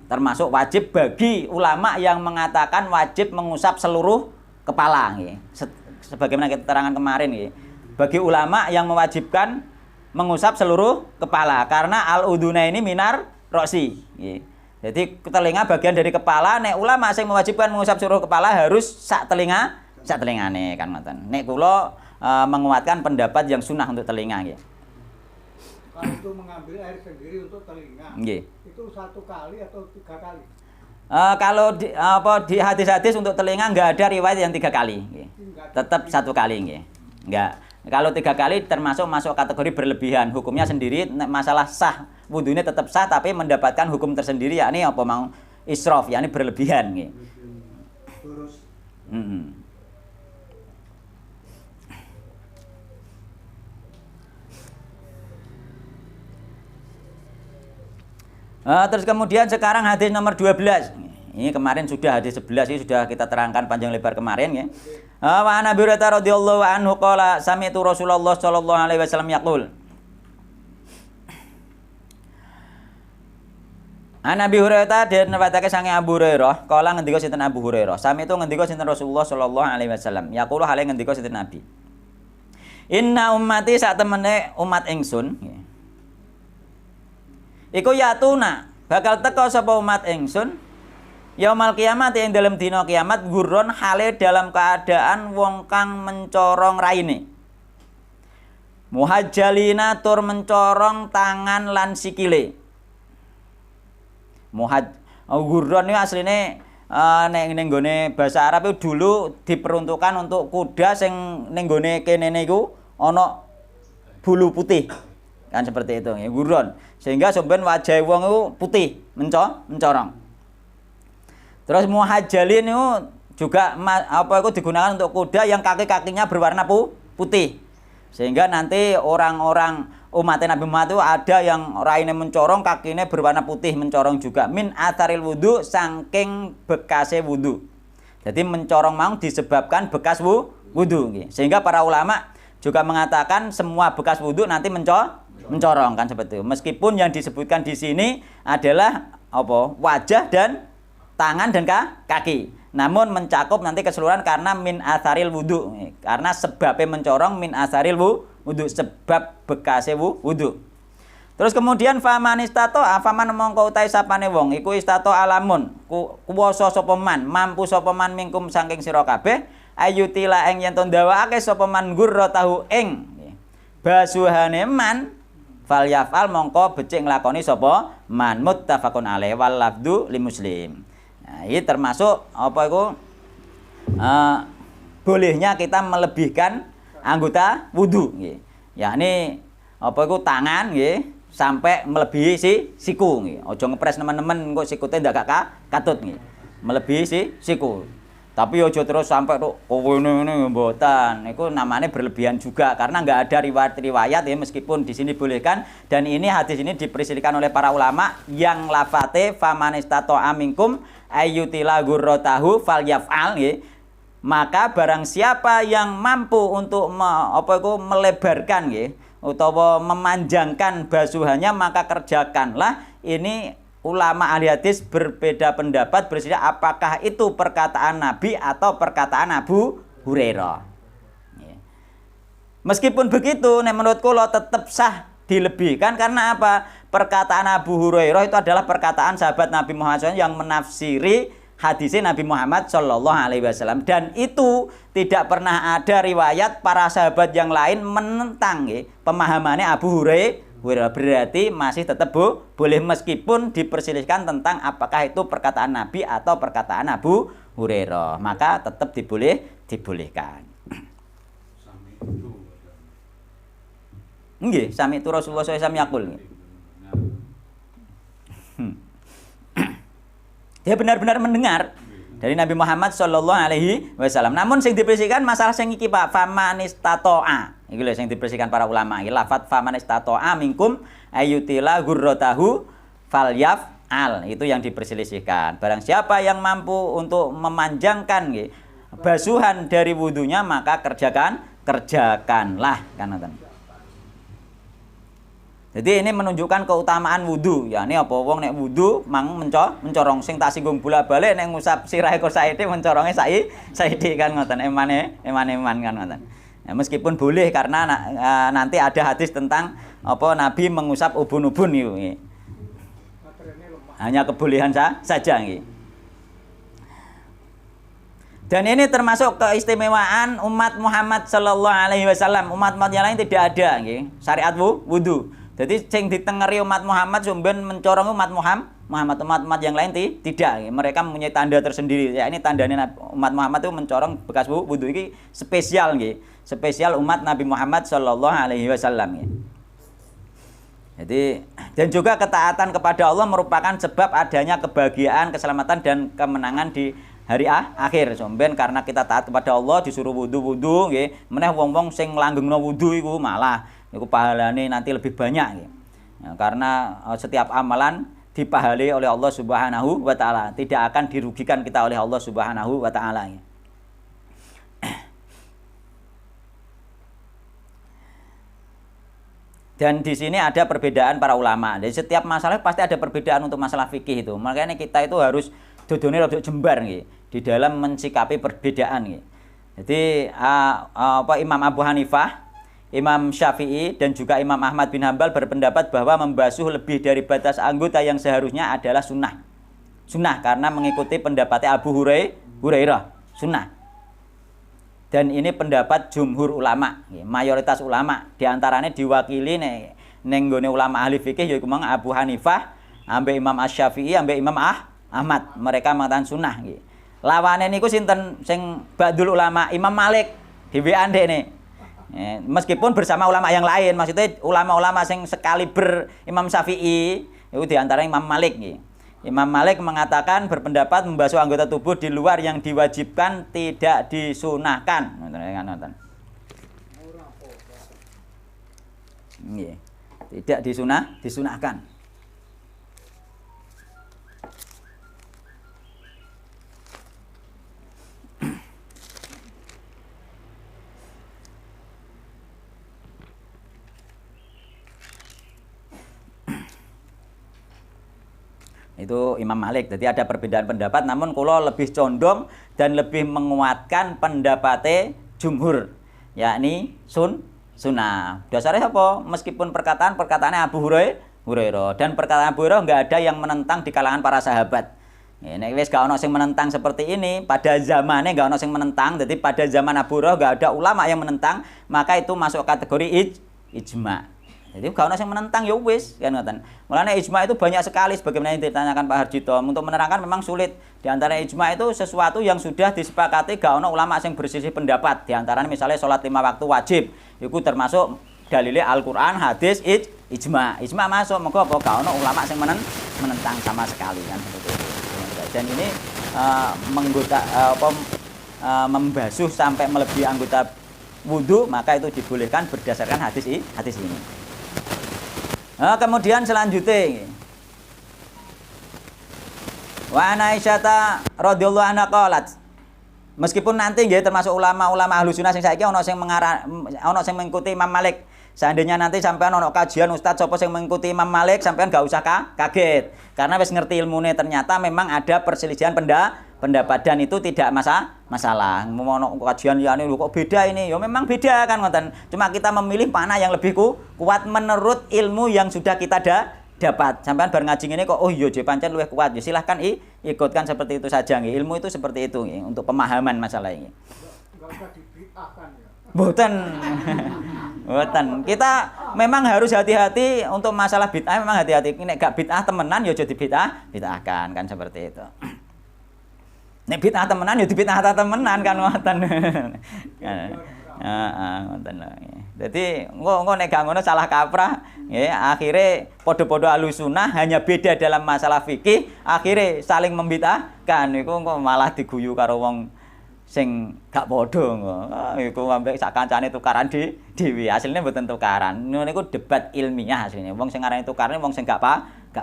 termasuk wajib bagi ulama yang mengatakan wajib mengusap seluruh kepala nggih. Sebagaimana kita terangkan kemarin nggih. Bagi ulama yang mewajibkan mengusap seluruh kepala karena al-uduna ini minar rosi. Jadi telinga bagian dari kepala, nek ulama sing mewajibkan mengusap seluruh kepala harus sak telingane kan ngoten. Nek kula menguatkan pendapat yang sunnah untuk telinga nggih. Kalau itu mengambil air sendiri untuk telinga, itu 1 kali atau 3 kali? Kalau di hadis-hadis untuk telinga nggak ada riwayat yang 3 kali, tetap 1 kali nggih. Nggak. Kalau 3 kali termasuk masuk kategori berlebihan, hukumnya sendiri. Masalah sah wudunya tetap sah, tapi mendapatkan hukum tersendiri, yakni apa mau israf, yakni berlebihan nggih. Terus terus kemudian sekarang hadis nomor 12. Ini kemarin sudah hadis 11 ini sudah kita terangkan panjang lebar kemarin ya. Wa Nabi Hurairah radhiyallahu anhu qala sami'tu Rasulullah sallallahu alaihi wasallam yaqul. Nabi Hurairah den newatake sange Abu Hurairah, kala ngendika sinten Abu Hurairah. Sami itu ngendika sinten Rasulullah sallallahu alaihi wasallam. Yaqulu hale ngendika sinten Nabi. Inna ummati sak temene umat ingsun. Iku yatuna bakal teka sapa umat ingsun yaumal kiamat ing dalam dina kiamat gurun hale dalam keadaan wong kang mencorong raine. Muhajjalina tur mencorong tangan lan sikile. Gurun itu asline ning nggone bahasa Arab itu dulu diperuntukkan untuk kuda sing ning nggone kene niku ana bulu putih. Kan seperti itu ya, gurun. Sehingga sampeyan wajah wong itu putih, mencorong. Terus muhajjalin itu juga itu digunakan untuk kuda yang kaki-kakinya berwarna putih. Sehingga nanti orang-orang umat Nabi Muhammad itu ada yang raine mencorong, kakinya berwarna putih mencorong juga. Min atharil wudu, saking bekase wudu. Jadi mencorong mau disebabkan bekas wudu. Sehingga para ulama juga mengatakan semua bekas wudu nanti mencorong kan seperti itu. Meskipun yang disebutkan di sini adalah wajah dan tangan dan kaki. namun mencakup nanti keseluruhan karena min asaril wudu. Karena sebabnya mencorong min asaril wudu, sebab bekase wudu. Terus kemudian faman istato afaman mongko utahe sapane wong iku istato alamun kuwasa sapa man mampu sapa man mingkum saking sira kabeh ayutila ing yen to ndawakake sapa man gurra tahu ing basuhane man fal yafal mongko becik nglakoni sapa man muttafaqun alaih wal lafdu li muslim. Nah, ini termasuk apa iku bolehnya kita melebihkan anggota wudu nggih. Yakni apa iku tangan nggih sampai melebihi siku nggih. Aja ngepres nemen-nemen engko sikute ndak katut nggih. Melebihi siku. Tapi aja terus sampai kok ngene mboten. Iku namanya berlebihan juga karena enggak ada riwayat ya meskipun di sini bolehkan dan ini hadis ini diperselisihkan oleh para ulama yang lafate famanistato aminkum ayyutila gurratahu falyaf'al nggih. Maka barang siapa yang mampu untuk melebarkan nggih utawa memanjangkan basuhannya maka kerjakanlah. Ini ulama ahli hadis berbeda pendapat berselisih apakah itu perkataan Nabi atau perkataan Abu Hurairah. Meskipun begitu, menurut kula tetap sah dilebihkan karena apa? Perkataan Abu Hurairah itu adalah perkataan sahabat Nabi Muhammad SAW yang menafsiri hadisnya Nabi Muhammad Shallallahu Alaihi Wasallam dan itu tidak pernah ada riwayat para sahabat yang lain menentang pemahamannya Abu Hurairah. Berarti masih tetap boleh meskipun diperselisihkan tentang apakah itu perkataan Nabi atau perkataan Abu Hurairah, maka tetap dibolehkan. Nggih, sami itu Rasulullah SAW yakul. Dia benar-benar mendengar dari Nabi Muhammad Shallallahu Alaihi Wasallam. Namun sing dipersikan masalah sing iki Pak famanistatoa. Iki lho sing dipersikan para ulama. Iki lafat famanistatoa minkum ayyutila gurratahu falyaf'al. Itu yang diperselisihkan. Barang siapa yang mampu untuk memanjangkan nggih basuhan dari wudunya maka kerjakanlah kan ngoten. Jadi ini menunjukkan keutamaan wudu. Ya ini apa wong nek wudu mang mencorong sing tak singgung bola-balik nek ngusap sirahe kok saiki mencoronge saiki kan ngoten eman kan ngoten. Ya, meskipun boleh karena nanti ada hadis tentang apa Nabi mengusap ubun-ubun itu. Hanya kebolehan saja nggih. Dan ini termasuk keistimewaan umat Muhammad Sallallahu Alaihi Wasallam. Umat-umat yang lain tidak ada nggih syariat wudu. Jadi sing ditengeri umat Muhammad sumben mencorong umat umat yang lain tidak. Mereka mempunyai tanda tersendiri. Ya ini tandanya umat Muhammad itu mencorong bekas wudu ini spesial nggih. Spesial umat Nabi Muhammad Shallallahu Alaihi Wasallam. Jadi dan juga ketaatan kepada Allah merupakan sebab adanya kebahagiaan, keselamatan dan kemenangan di hari akhir. Sumben karena kita taat kepada Allah disuruh wudu nggih. Meneh wong-wong sing nglanggengno wudu iku malah iku pahalane nanti lebih banyak ya. Ya, karena setiap amalan dipahalai oleh Allah Subhanahu wa taala, tidak akan dirugikan kita oleh Allah Subhanahu wa taala ya. Dan di sini ada perbedaan para ulama. Jadi setiap masalah pasti ada perbedaan untuk masalah fikih itu. Makanya kita itu harus dodone rada jembar nggih di dalam mensikapi perbedaan nggih. Jadi Imam Abu Hanifah, Imam Syafi'i dan juga Imam Ahmad bin Hambal berpendapat bahwa membasuh lebih dari batas anggota yang seharusnya adalah sunnah. Sunnah karena mengikuti pendapatnya Abu Hurairah. Sunnah. Dan ini pendapat jumhur ulama, mayoritas ulama. Di antaranya diwakili neng gone ulama ahli fikih yaitu Imam Abu Hanifah, ambek Imam Asy-Syafi'i, ambek Imam Ahmad. Mereka mengatakan sunnah. Lawane niku sinten sing ba'dul ulama Imam Malik dhewean dekne. Meskipun bersama ulama yang lain, maksudnya ulama-ulama yang sekaliber Imam Syafi'i itu diantara Imam Malik. Imam Malik mengatakan berpendapat membasuh anggota tubuh di luar yang diwajibkan tidak disunahkan. Tidak disunahkan. Itu Imam Malik. Jadi ada perbedaan pendapat, namun kula lebih condong dan lebih menguatkan pendapatnya jumhur, yakni sunnah. Dasarnya apa? Meskipun perkataannya Abu Hurairah dan perkataan Abu Hurairah nggak ada yang menentang di kalangan para sahabat. Ini wis gak ono sing menentang seperti ini, pada zamannya gak ono sing menentang. Jadi pada zaman Abu Hurairah gak ada ulama yang menentang, maka itu masuk kategori ijma. Jadi gak ono sing menentang ya wis kan ngoten. Mulane ijma itu banyak sekali sebagaimana yang ditanyakan Pak Harjito. Untuk menerangkan memang sulit. Di antara ijma itu sesuatu yang sudah disepakati gak ono ulama sing berselisih pendapat. Di antaranya misalnya salat 5 waktu wajib, itu termasuk dalile Al-Qur'an, hadis, ijma. Ijma masuk, mengko apa gak ono ulama sing menentang sama sekali kan seperti itu. Dan ini membasuh sampai melebihi anggota wudhu, maka itu dibolehkan berdasarkan hadis ini. Kemudian selanjutnya, wa Aisyah radhiyallahu anha qalat, meskipun nanti nggih termasuk ulama-ulama ahlu sunnah sing saiki ana sing mengikuti Imam Malik. Seandainya nanti sampean ono kajian ustadz sapa sing mengikuti Imam Malik, sampean gak usah kaget. Karena wis ngerti ilmune, ternyata memang ada perselisihan pendapat dan itu tidak masalah. Mau ono kajian liyane kok beda ini, ya memang beda kan ngoten. Cuma kita memilih mana yang lebih kuat menurut ilmu yang sudah kita dapat. Sampean bar ngaji ngene kok oh iya pancen luwih kuat. Ya silahkan ikutkan seperti itu saja nggih. Ilmu itu seperti itu nggih untuk pemahaman masalah ini. Enggak usah dibid'ahkan ya. Boten. Kita memang harus hati-hati untuk masalah bid'ah, memang hati-hati. Nek gak bid'ah temenan ya jadi bid'ahkan kan seperti itu. Nek bid'ah temenan ya dibid'ah temenan kan ngoten. Ngoten lho. Dadi engko nek gak ngono salah kaprah, nggih, akhire padha-padha ahlussunnah hanya beda dalam masalah fikih, akhire saling membid'ahkan. Iku engko malah diguyu karo wong sing gak padha kok. Iku ambek sak kancane tukaran dhewe. Asline mboten tukaran. Niku debat ilmiah asline. Wong sing ngarani tukaran wong sing gak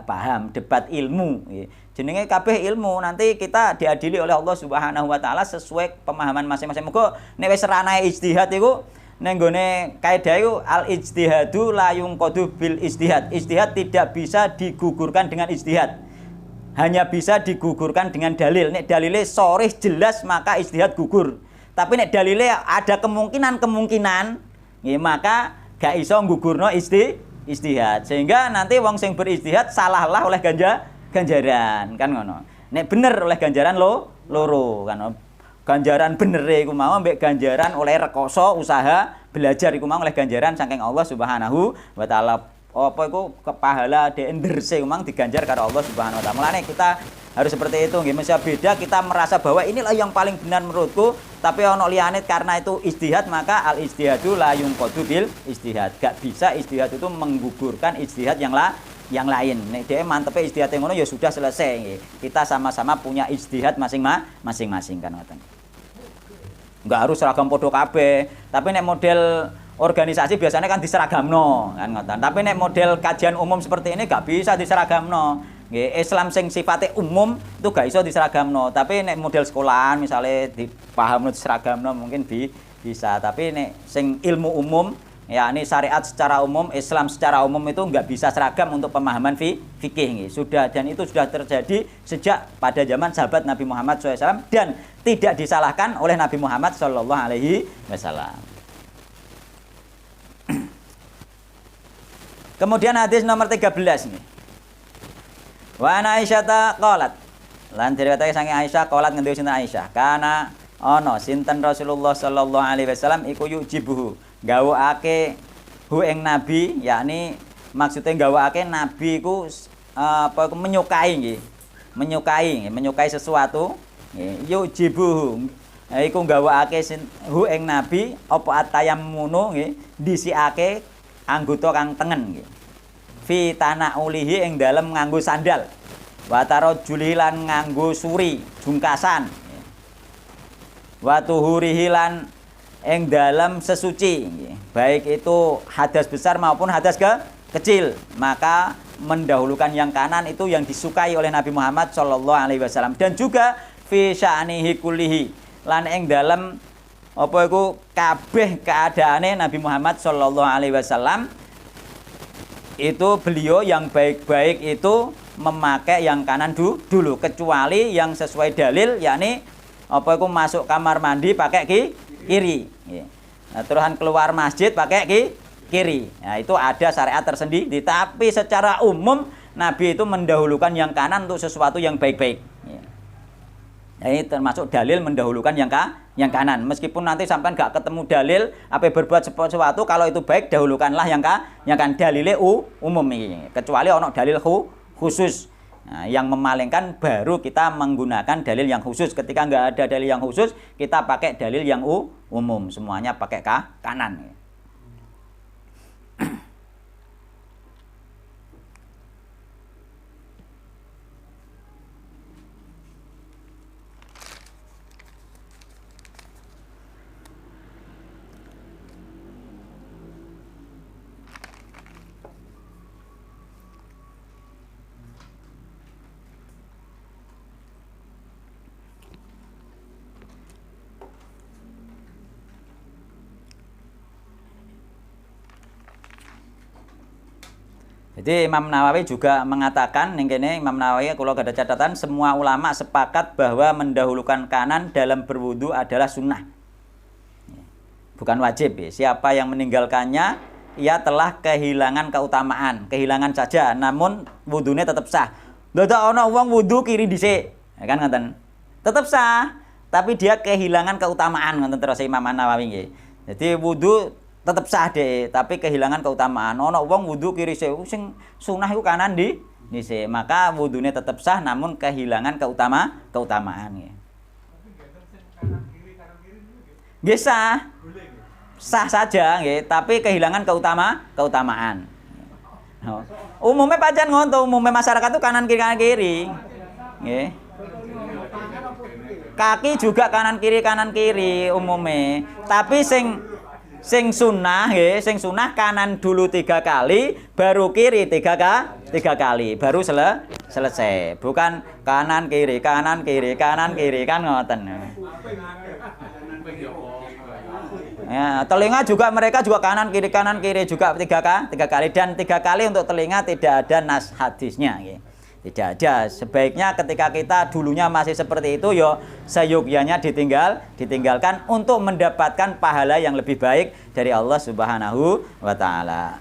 paham, debat ilmu nggih. Jenenge kabeh ilmu. Nanti kita diadili oleh Allah Subhanahu wa taala sesuai pemahaman masing-masing. Muga nek wis ranae ijtihad iku ning gone kaidah iku al ijtihadu la yunqadu bil ijtihad. Ijtihad tidak bisa digugurkan dengan ijtihad. Hanya bisa digugurkan dengan dalil. Nek dalile sharih jelas maka ijtihad gugur. Tapi nek dalile ada kemungkinan, nggih maka gak iso nggugurno ijtihad. Sehingga nanti wong sing berijtihad salahlah oleh ganjaran kan ngono. Nek bener oleh ganjaran loro kan. Ganjaran bener iku mau mbek ganjaran oleh rekoso usaha belajar iku mau oleh ganjaran saking Allah Subhanahu wa taala. Apa iku kepahala deenderse memang diganjar karo Allah Subhanahu wa taala. Mulane kita harus seperti itu nggih. Mesti beda kita merasa bahwa inilah yang paling benar menurutku, tapi ono liyane karena itu ijtihad maka al ijtihadu la yunqadu bil ijtihad. Gak bisa ijtihad itu menggugurkan ijtihad yang lain. Nek dhewe mantepe ijtihad ngono ya sudah selesai nggih. Kita sama-sama punya ijtihad masing-masing kan ngoten. Enggak harus seragam podo kabeh, tapi nek model organisasi biasanya kan diseragamno kan ngoten. Tapi nek model kajian umum seperti ini gak bisa diseragamno. Nggih, Islam sing sifatnya umum itu gak iso diseragamno. Tapi nek model sekolahan misalnya dipahamno diseragamno mungkin bisa. Tapi nek sing ilmu umum yakni syariat secara umum, Islam secara umum itu enggak bisa seragam untuk pemahaman fikih nggih. Sudah dan itu sudah terjadi sejak pada zaman sahabat Nabi Muhammad SAW dan tidak disalahkan oleh Nabi Muhammad SAW. Kemudian hadis nomor 13 nih. Wa Aisyah qalat. Lan diriwayatake saking Aisyah qalat ngendika sinten Aisyah. Kana ana sinten Rasulullah sallallahu alaihi wasallam iku yujibuhu. Gawakake hu ing nabi, yakni maksude gawakake nabi iku menyukai nggih. Menyukai sesuatu nggih. Yujibuhu. Iku gawakake hu ing nabi apa atayamunu nggih disikake anggota kang tengen nggih. Fi tanaulihi ing dalem nganggo sandal. Wa tarajjulihi lan nganggo suri, jungkasan. Wa tuhurihi lan ing dalem sesuci nggih. Baik itu hadas besar maupun hadas kecil, maka mendahulukan yang kanan itu yang disukai oleh Nabi Muhammad sallallahu alaihi wasallam dan juga fi sya'nihi kullihi lan ing dalem apa iku kabeh keadaane Nabi Muhammad sallallahu alaihi wasallam itu beliau yang baik-baik itu memakai yang kanan dulu, kecuali yang sesuai dalil, yakni apa iku masuk kamar mandi pakai kiri. Nah, terusan keluar masjid pakai kiri. Nah, itu ada syariat tersendiri, tapi secara umum Nabi itu mendahulukan yang kanan untuk sesuatu yang baik-baik. Nah, ini termasuk dalil mendahulukan yang kanan. Meskipun nanti sampai nggak ketemu dalil apa berbuat sesuatu, kalau itu baik dahulukanlah yang kanan. Dalilnya umum ini. Kecuali ono dalil khusus. Nah, yang memalingkan baru kita menggunakan dalil yang khusus. Ketika nggak ada dalil yang khusus, kita pakai dalil yang umum. Semuanya pakai kanan. Jadi Imam Nawawi juga mengatakan, ini Imam Nawawi kalau ada catatan, semua ulama sepakat bahwa mendahulukan kanan dalam berwudu adalah sunnah, bukan wajib. Siapa yang meninggalkannya, ia telah kehilangan keutamaan, kehilangan saja, namun wudunya tetap sah. Dadak ana wong wudu kiri dhisik, ya kan ngoten. Tetap sah, tapi dia kehilangan keutamaan, ngoten terus Imam Nawawi nggih. Jadi wudu tetap sah deh, tapi kehilangan keutamaan. Ono wong wudu kiri sing sunah iku kanan dhisik, maka wudunya tetap sah namun kehilangan keutamaan ya. Nggih sah. Sah saja nggih, tapi kehilangan keutamaan. Umumnya pancen ngono, umumnya masyarakat itu kanan kiri. Nggih. Kaki juga kanan kiri umumnya. Tapi sing sunnah kanan dulu 3 kali, baru kiri 3 kali, baru selesai. Bukan kanan kiri kan ngoten. Ya, telinga juga mereka juga kanan kiri juga 3 kali, dan 3 kali untuk telinga tidak ada nas hadisnya gitu. Tidak ada. Sebaiknya ketika kita dulunya masih seperti itu, yo seyogyanya ditinggalkan untuk mendapatkan pahala yang lebih baik dari Allah Subhanahu wa taala.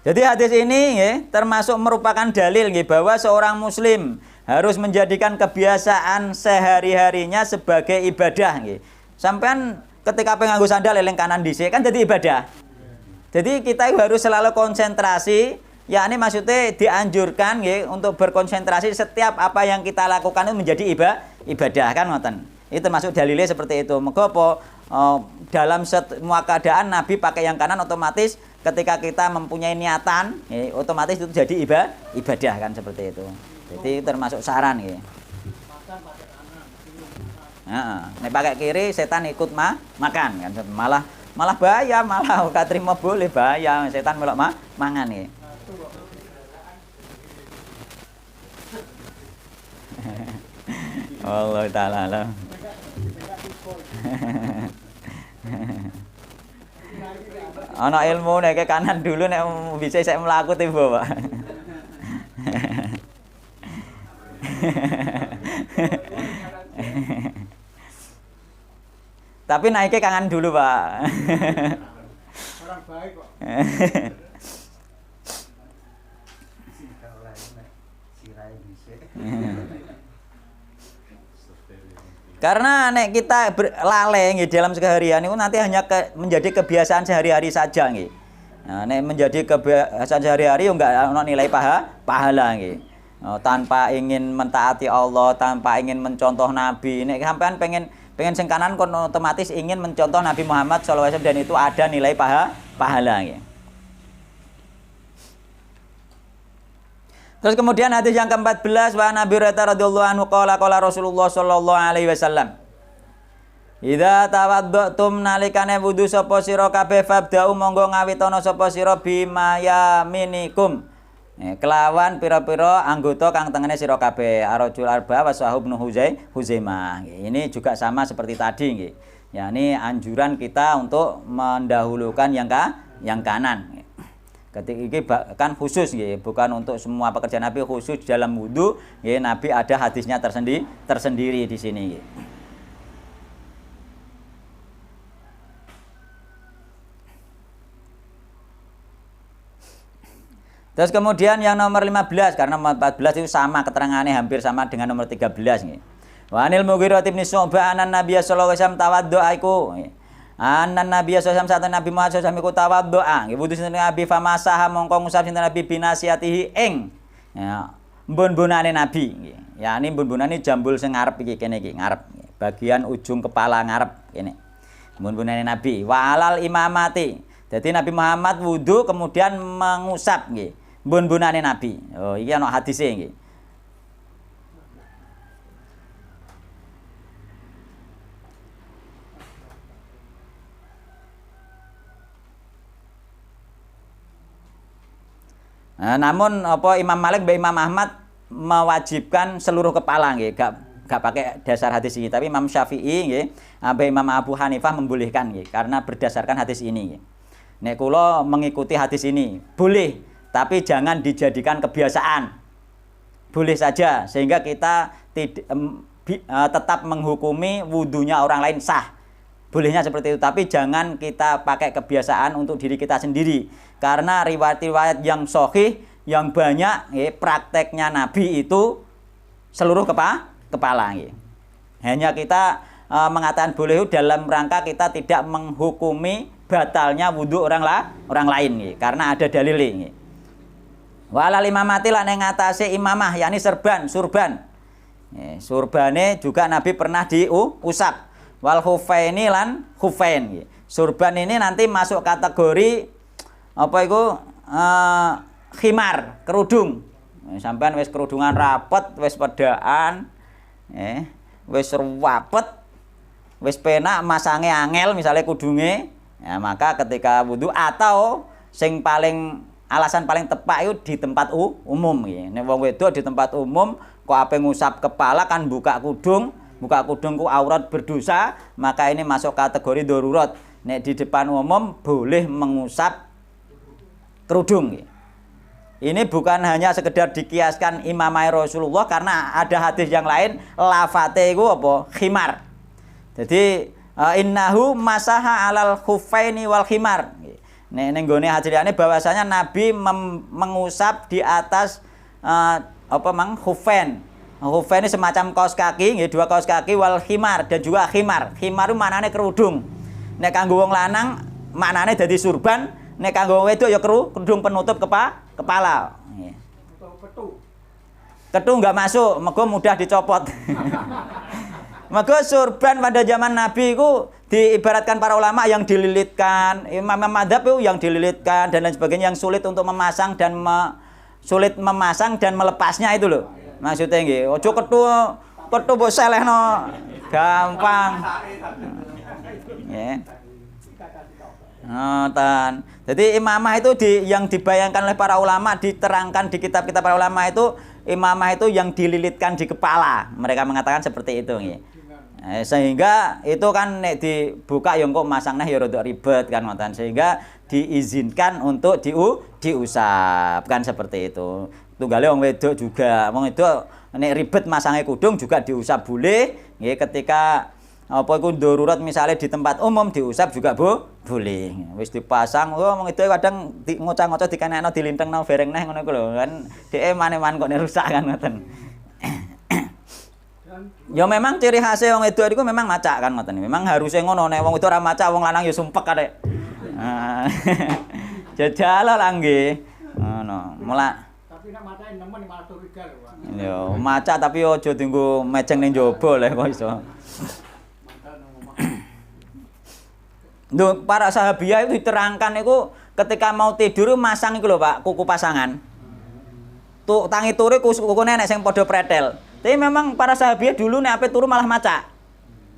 Jadi hadis ini ya, termasuk merupakan dalil ya, bahwa seorang muslim harus menjadikan kebiasaan sehari-harinya sebagai ibadah ya. Sampean ketika nganggo sandal eling kanan dhisik kan jadi ibadah. Jadi kita harus selalu konsentrasi, yakni maksudnya dianjurkan ya, untuk berkonsentrasi setiap apa yang kita lakukan itu menjadi ibadah kan ngoten. Itu termasuk dalilnya seperti itu. Mergo apa? Dalam semua keadaan Nabi pakai yang kanan, otomatis ketika kita mempunyai niatan ya, otomatis itu jadi ibadah kan seperti itu. Jadi termasuk saran ya. Nek pakai kiri setan ikut makan kan, malah bahaya, malah gak terima boleh bahaya, setan melok mangan ya. Allah taala. Ana ilmu nek kanan dulu nek bisa saya mlaku tiba, Pak. Tapi naiknya kanan dulu, Pak. Orang baik kok. Karena nek kita lalai nggih dalam keseharian itu nanti hanya menjadi kebiasaan sehari-hari saja nggih. Nah, nek menjadi kebiasaan sehari-hari enggak ono nilai pahala nggih. Tanpa ingin mentaati Allah, tanpa ingin mencontoh Nabi. Nek sampean pengen sing kanan kon otomatis ingin mencontoh Nabi Muhammad SAW, dan itu ada nilai pahala nggih. Terus kemudian hadis yang ke-14, wa Nabi radhiyallahu anhu qala Rasulullah sallallahu alaihi wasallam, idza tawaddatum nalikane wudu sapa sira kabeh fabda'u monggo ngawitono sapa sira bimayaminikum, kelawan pira-pira anggota kang tengene sira kabeh, arajul arba wa sahib nu Huzaimah. Ini juga sama seperti tadi nggih. yakni anjuran kita untuk mendahulukan yang kanan. Ketika ini kan khusus nggih, bukan untuk semua pekerjaan Nabi, khusus dalam wudu nggih, Nabi ada hadisnya tersendiri di sini nggih. Terus kemudian yang nomor 15, karena nomor 14 itu sama keterangannya hampir sama dengan nomor 13 nggih. Wa anil Mughirah bin Syu'bah anan Nabi sallallahu alaihi wasallam tawaddu'a iku. Anan Nabi sallallahu alaihi wasallam Nabi Muhammad sallallahu alaihi wasallam iku tawaddu'a. Nggih wudu sinten Nabi famasaha mongko ngusap sinten Nabi binasiyatihi ing ya mbun-bunane Nabi nggih. Ya ini mbun-bunane jambul sing ngarep iki kene iki, ngarep. Bagian ujung kepala ngarep kene. Mbun-bunane Nabi wa alal imamati. Jadi Nabi Muhammad wudu kemudian mengusap nggih. Mbun-bunane Nabi. Oh, iki ana hadise nggih. Nah, namun apa Imam Malik dan Imam Ahmad mewajibkan seluruh kepala nggih, gak pakai dasar hadis ini, tapi Imam Syafi'i nggih, sampai Imam Abu Hanifah membolehkan nggih, karena berdasarkan hadis ini nggih. Nek kula mengikuti hadis ini, boleh, tapi jangan dijadikan kebiasaan. Boleh saja sehingga kita tetap menghukumi wudunya orang lain sah. Bolehnya seperti itu, tapi jangan kita pakai kebiasaan untuk diri kita sendiri. Karena riwayat-riwayat yang sahih yang banyak prakteknya Nabi itu seluruh kepala. Hanya kita mengatakan boleh dalam rangka kita tidak menghukumi batalnya wudu orang lain karena ada dalil. Walal imamati lan ing atase imamah yakni surban. Surbane juga Nabi pernah diusap. Wal khufaini lan khufain. Surban ini nanti masuk kategori apa itu khimar, kerudung. Sampean wis kerudungan rapet, wis pedaan, wis ruwapet, wis penak masange angel misalnya kudunge, ya maka ketika wudu atau sing paling alasan paling tepat itu di tempat umum ya. Nek wong wedok di tempat umum kok ape ngusap kepala kan buka kudung ku aurat berdosa, maka ini masuk kategori darurat. Nek di depan umum boleh mengusap kerudung. Ini bukan hanya sekedar dikiaskan imamai Rasulullah, karena ada hadis yang lain lafate iku apa? Khimar. Jadi innahu masaha alal khuffaini wal khimar. Nek ning gone hadisane bahwasanya Nabi mengusap di atas khuffain. Khuffain ini semacam kaos kaki, nggih, dua kaos kaki wal khimar dan juga khimar. Khimar itu maknane kerudung. Nek kanggo wong lanang maknane dadi surban, nek kanggo wong wedok ya kerudung penutup kepala. Ketu enggak masuk, mergo mudah dicopot. Mergo surban pada zaman Nabi itu diibaratkan para ulama yang dililitkan, imam madzhab itu yang dililitkan dan lain sebagainya, yang sulit untuk memasang dan sulit memasang dan melepasnya itu loh. Maksudnya nggih, ojo ketu mbok selehno gampang. Nggih. Ngoten. Jadi imamah itu yang dibayangkan oleh para ulama, diterangkan di kitab-kitab para ulama itu imamah itu yang dililitkan di kepala. Mereka mengatakan seperti itu nggih. Sehingga itu kan nek dibuka yang kok masangnya ya rada ribet kan ngoten, sehingga diizinkan untuk diusap kan seperti itu. Tunggale wong wedok juga, wong wedok nek ribet masangnya kudung juga diusap boleh nggih, ketika apa iku darurat misalnya di tempat umum diusap juga boleh. Wis dipasang wong wedok kadang ngocah-ngocah dikenekno dilintengno bereng neh ngono iku lho kan dhek mane-mane kok rusak kan ngoten. Ya memang ciri khas wong wedok iku memang macak kan ngoten. Memang harusnya ngono, nek wong wedok ora macak wong lanang ya sumpek arek. Jajal lah nggih. Ngono. Mula tapi nek macake nemen malah curiga lho, Pak. Ya, macak tapi aja dienggo meceng ning jaba lho kok iso. Duh, para sahabiah itu diterangkan itu ketika mau tidur masang iku lho Pak, kuku pasangan. Tuh tangi turu kukune nek sing padha pretel. Tapi memang para sahabiah dulu nek ape turu malah macak.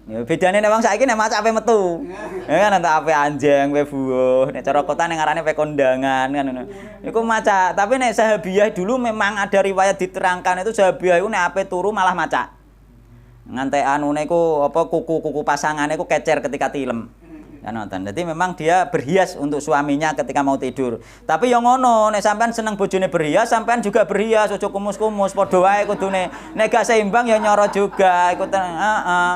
Ya bedane nek wong saiki nek macak ape metu. Ya kan entuk ape anjing, ape buah, nek cara kota nek ngarane ape kondangan kan ngono. Iku macak, tapi nek sahabiah dulu memang ada riwayat diterangkan itu sahabiah iku nek ape turu malah macak. Ngantek anune iku apa kuku-kuku pasangane iku kecer ketika tilem. Kan ngoten. Dadi memang dia berhias untuk suaminya ketika mau tidur. Tapi yo ngono, nek sampean seneng bojone berhias, sampean juga berhias, aja kumus-kumus, padha wae kudune. Nek gak seimbang ya nyoro juga, iku heeh.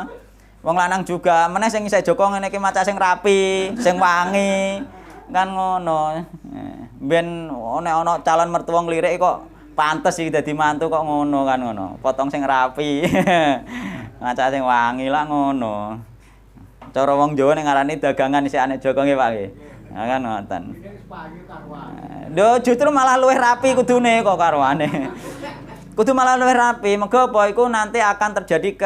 Wong lanang juga, meneh sing isih Joko ngene iki maca sing rapi, sing wangi. Kan ngono. Ben nek ana calon mertua nglirik kok pantes iki dadi mantu kok ngono kan ngono. Potong sing rapi. Maca sing wangi lah ngono. Cara wong Jawa nek ngarani dagangan isih aneh Joko nggih Pak nggih. Nah kan ngoten. Lho justru malah luwih rapi kudune kok karwane. Kudu malah luwih rapi. Mergo apa iku nanti akan terjadi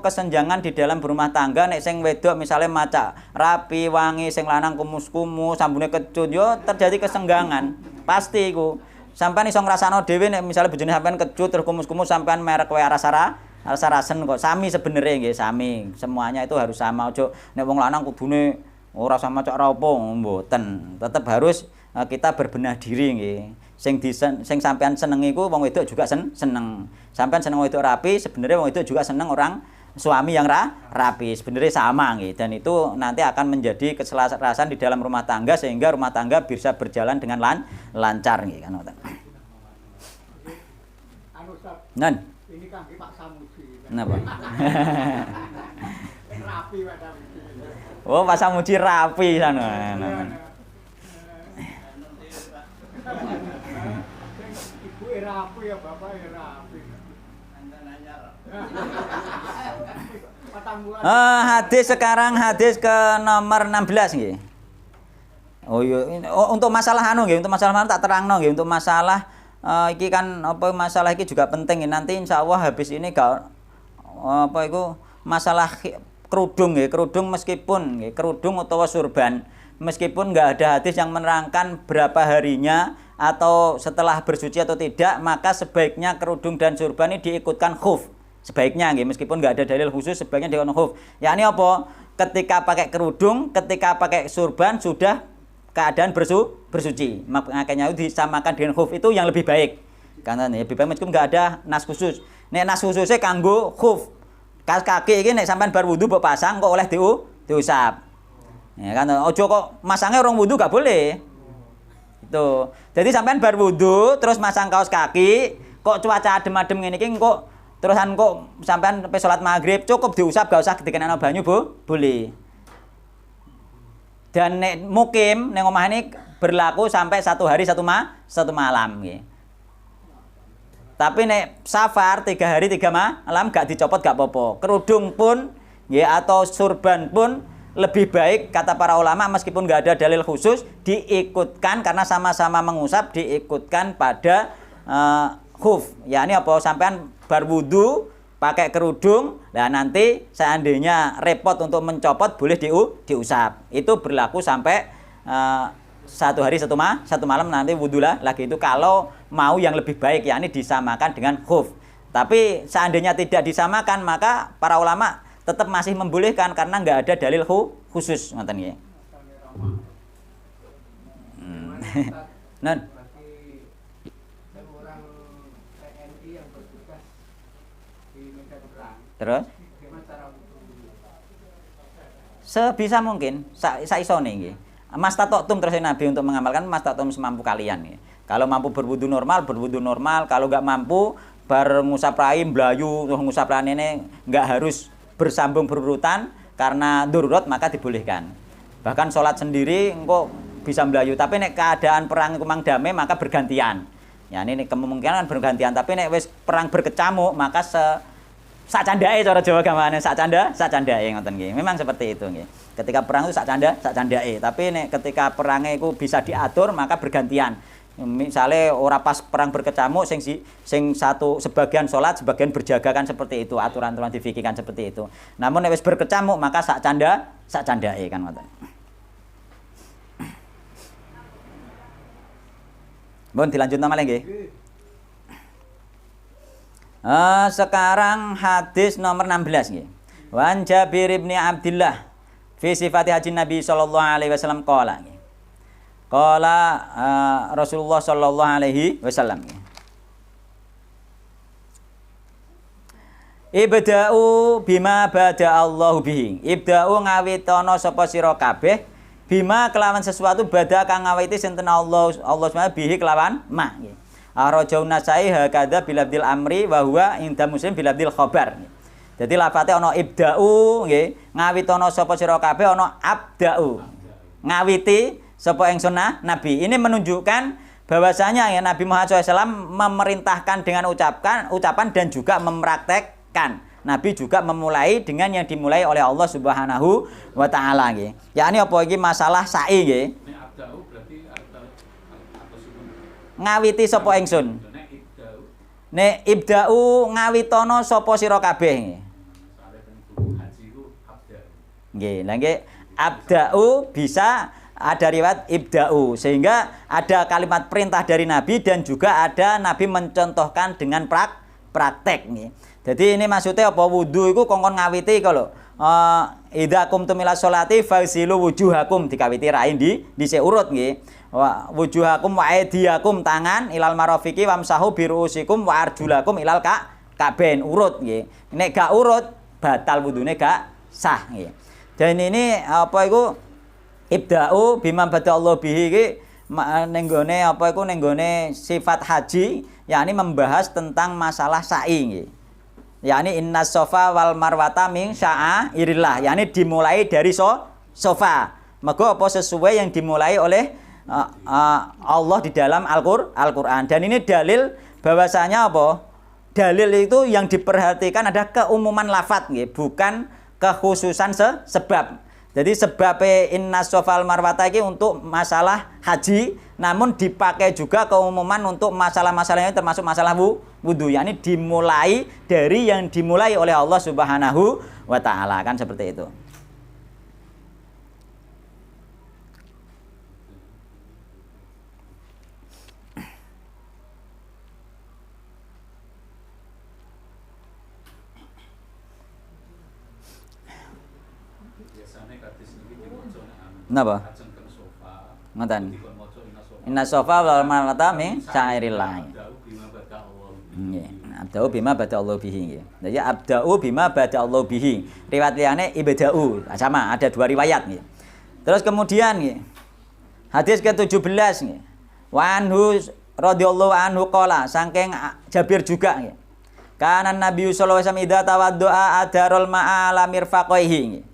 kesenjangan di dalam berumah tangga nek sing wedok misale maca rapi, wangi, sing lanang kumus-kumus, sambune kecut yo terjadi kesenggangan. Pasti iku. Sampeyan iso ngrasakno dhewe nek misale bojone sampeyan kecut terus kumus-kumus sampeyan merek wae rasa-rasen kok sami sebenarnya nggih sami. Semuanya itu harus sama. Ojo nek wong lanang kudune ora sama cok ra apa mboten. Tetep harus kita berbenah diri nggih. Sing sampean seneng iku wong wedok juga seneng. Sampean seneng wedok rapi, sebenarnya wong wedok juga seneng orang suami yang rapi. Sebenarnya sama nggih. Dan itu nanti akan menjadi keselarasan di dalam rumah tangga sehingga rumah tangga bisa berjalan dengan lancar nggih kan ngoten. Anu Ustaz. Nan. Ini kan Pak Samuji. Napa? Rapi Pak Samuji. Oh, Pak Samuji rapi sana. Ibu rapi ya bapak rapi. Hadis sekarang hadis ke nomor 16 nggih. Oh iya, untuk masalah anu nggih, untuk masalah tak terangno nggih, untuk masalah iki kan apa masalah iki juga penting nanti insyaallah habis ini gak apa iku masalah kerudung nggih, kerudung meskipun nggih, kerudung utawa surban meskipun enggak ada hadis yang menerangkan berapa harinya atau setelah bersuci atau tidak, maka sebaiknya kerudung dan surban ini diikutkan khuf. Sebaiknya nggih, meskipun enggak ada dalil khusus sebaiknya diikutkan khuf. Yakni apa? Ketika pakai kerudung, ketika pakai surban sudah keadaan bersuci. Makanya itu disamakan dengan khuf itu yang lebih baik. Karena lebih baik meskipun enggak ada nas khusus. Nek nas khususnya kanggo khuf. Kaos kaki iki nek sampean bar wudu mbok pasang kok oleh diusap. Ya kan ojo kok masangnya orang wudu gak boleh. Itu. Jadi sampean bar wudu terus masang kaos kaki, kok cuaca adem-adem ngene iki kok terusan kok sampean sampai salat maghrib cukup diusap gak usah dikenakan banyu, Bu. Boleh. Dan nek mukim ning omah ini berlaku sampai 1 hari 1 malam nggih. Tapi nek safar 3 hari 3 malam gak dicopot gak apa-apa. Kerudung pun nggih atau surban pun lebih baik kata para ulama meskipun nggak ada dalil khusus diikutkan karena sama-sama mengusap diikutkan pada khuf. Ya ini apa sampean bar wudu pakai kerudung, nah nanti seandainya repot untuk mencopot boleh diusap. Itu berlaku sampai 1 hari 1 malam nanti wudu lagi itu kalau mau yang lebih baik yakni disamakan dengan khuf. Tapi seandainya tidak disamakan maka para ulama tetap masih membolehkan karena nggak ada dalil khusus ngoten nggih. Nan. Terus? Sebisa mungkin saisone nggih. Mas tatoktum terus Nabi untuk mengamalkan mas tatoktum semampu kalian nggih. Kalau mampu berwudu normal, kalau nggak mampu bar ngusap rai mblayu, ngusap ranene nggak harus bersambung berurutan karena darurat maka dibolehkan. Bahkan sholat sendiri engko bisa mblayu, tapi nek keadaan perang kumang damai maka bergantian. Ya ini kemungkinan bergantian, tapi nek wis perang berkecamuk maka sak candake cara Jawa gamane sak candake ngoten nggih. Memang seperti itu nggih. Ketika perang itu sak candake, tapi nek ketika perangnya itu bisa diatur maka bergantian. Misalnya ora pas perang berkecamuk sing satu sebagian sholat sebagian berjaga kan seperti itu aturan-aturan difikirkan seperti itu. Namun nek wis berkecamuk maka sak candake kan ngoten. Bon dilanjutno malih nggih. Sekarang hadis nomor 16 nggih. Wan Jabir bin Abdullah fi sifati haji Nabi sallallahu alaihi wasallam qala nggih. Qala Rasulullah sallallahu alaihi wasallam. Ibda'u bima bada Allahu bihi. Ibda'u ngawitono sapa sira kabeh bima kelawan sesuatu bada kang ngawiti sinten Allah Subhanahu bihi kelawan ma. Arajau nasai hakadha bilabdil amri wa huwa inda muslim bilabdil khabar. Jadi lafate ana ibda'u nggih, ngawitono sapa sira kabeh ana abda'u. Ngawiti sapa ingsun nabi. Ini menunjukkan bahwasanya ya Nabi Muhammad SAW memerintahkan dengan ucapan dan juga mempraktekkan. Nabi juga memulai dengan yang dimulai oleh Allah Subhanahu wa taala nggih. Yakni apa iki masalah sa'i nggih. Nek abda'u berarti atau Ngawiti sapa ingsun. Nek ibda'u Nek ibda'u ngawitono sapa sira kabeh nggih. sare teng buku haji ku abda'u. Nggih, lha nggih abda'u bisa ada riwayat ibda'u sehingga ada kalimat perintah dari Nabi dan juga ada Nabi mencontohkan dengan praktek nih. Jadi ini maksudnya apa wudu iku kongkon ngawiti kalau idza qumtum ila sholati fagsilu wujuhakum dikawiti rain di urut nggih. Wujuhakum wa aydiyakum tangan ilal marafiqi wamsahu biruusikum wa arjulakum ilal ka'bain urut nggih. Nek gak urut batal wudune gak sah nggih. Dan ini apa iku ibda'u bima bada Allah bihi iki nenggone apa iku nenggone sifat haji yakni membahas tentang masalah sa'i nggih. Yakni inna sofa wal marwata min sya'airillah, yakni dimulai dari sofa. Mergo apa sesuai yang dimulai oleh Allah di dalam Al-Qur'an. Dan ini dalil bahwasanya apa? Dalil itu yang diperhatikan ada keumuman lafadz nggih, bukan kekhususan sebab. Jadi sebabnya inna sofal marwata ini untuk masalah haji, namun dipakai juga keumuman untuk masalah-masalahnya termasuk masalah wudu. Yakni dimulai dari yang dimulai oleh Allah Subhanahu wa taala, kan seperti itu. Biasane kadis niki diwaca nek Napa? ajeng teng sofa. Ngoten. Dikon maca sofa. Inna sofa wal marwata min sya'airillah. Abda'u bima bada Allah. Nggih, abda'u bima bada Allah bihi nggih. Jadi abda'u bima bada Allah bihi. Riwayat liyane ibda'u. Sama, ada dua riwayat nggih. Terus kemudian nggih. Hadis ke-17 nggih. Wa anhu radhiyallahu anhu qala, saking Jabir juga nggih. Kana Nabi sallallahu alaihi wasallam idza tawaddoa adarul ma'a ala mirfaqaihi nggih.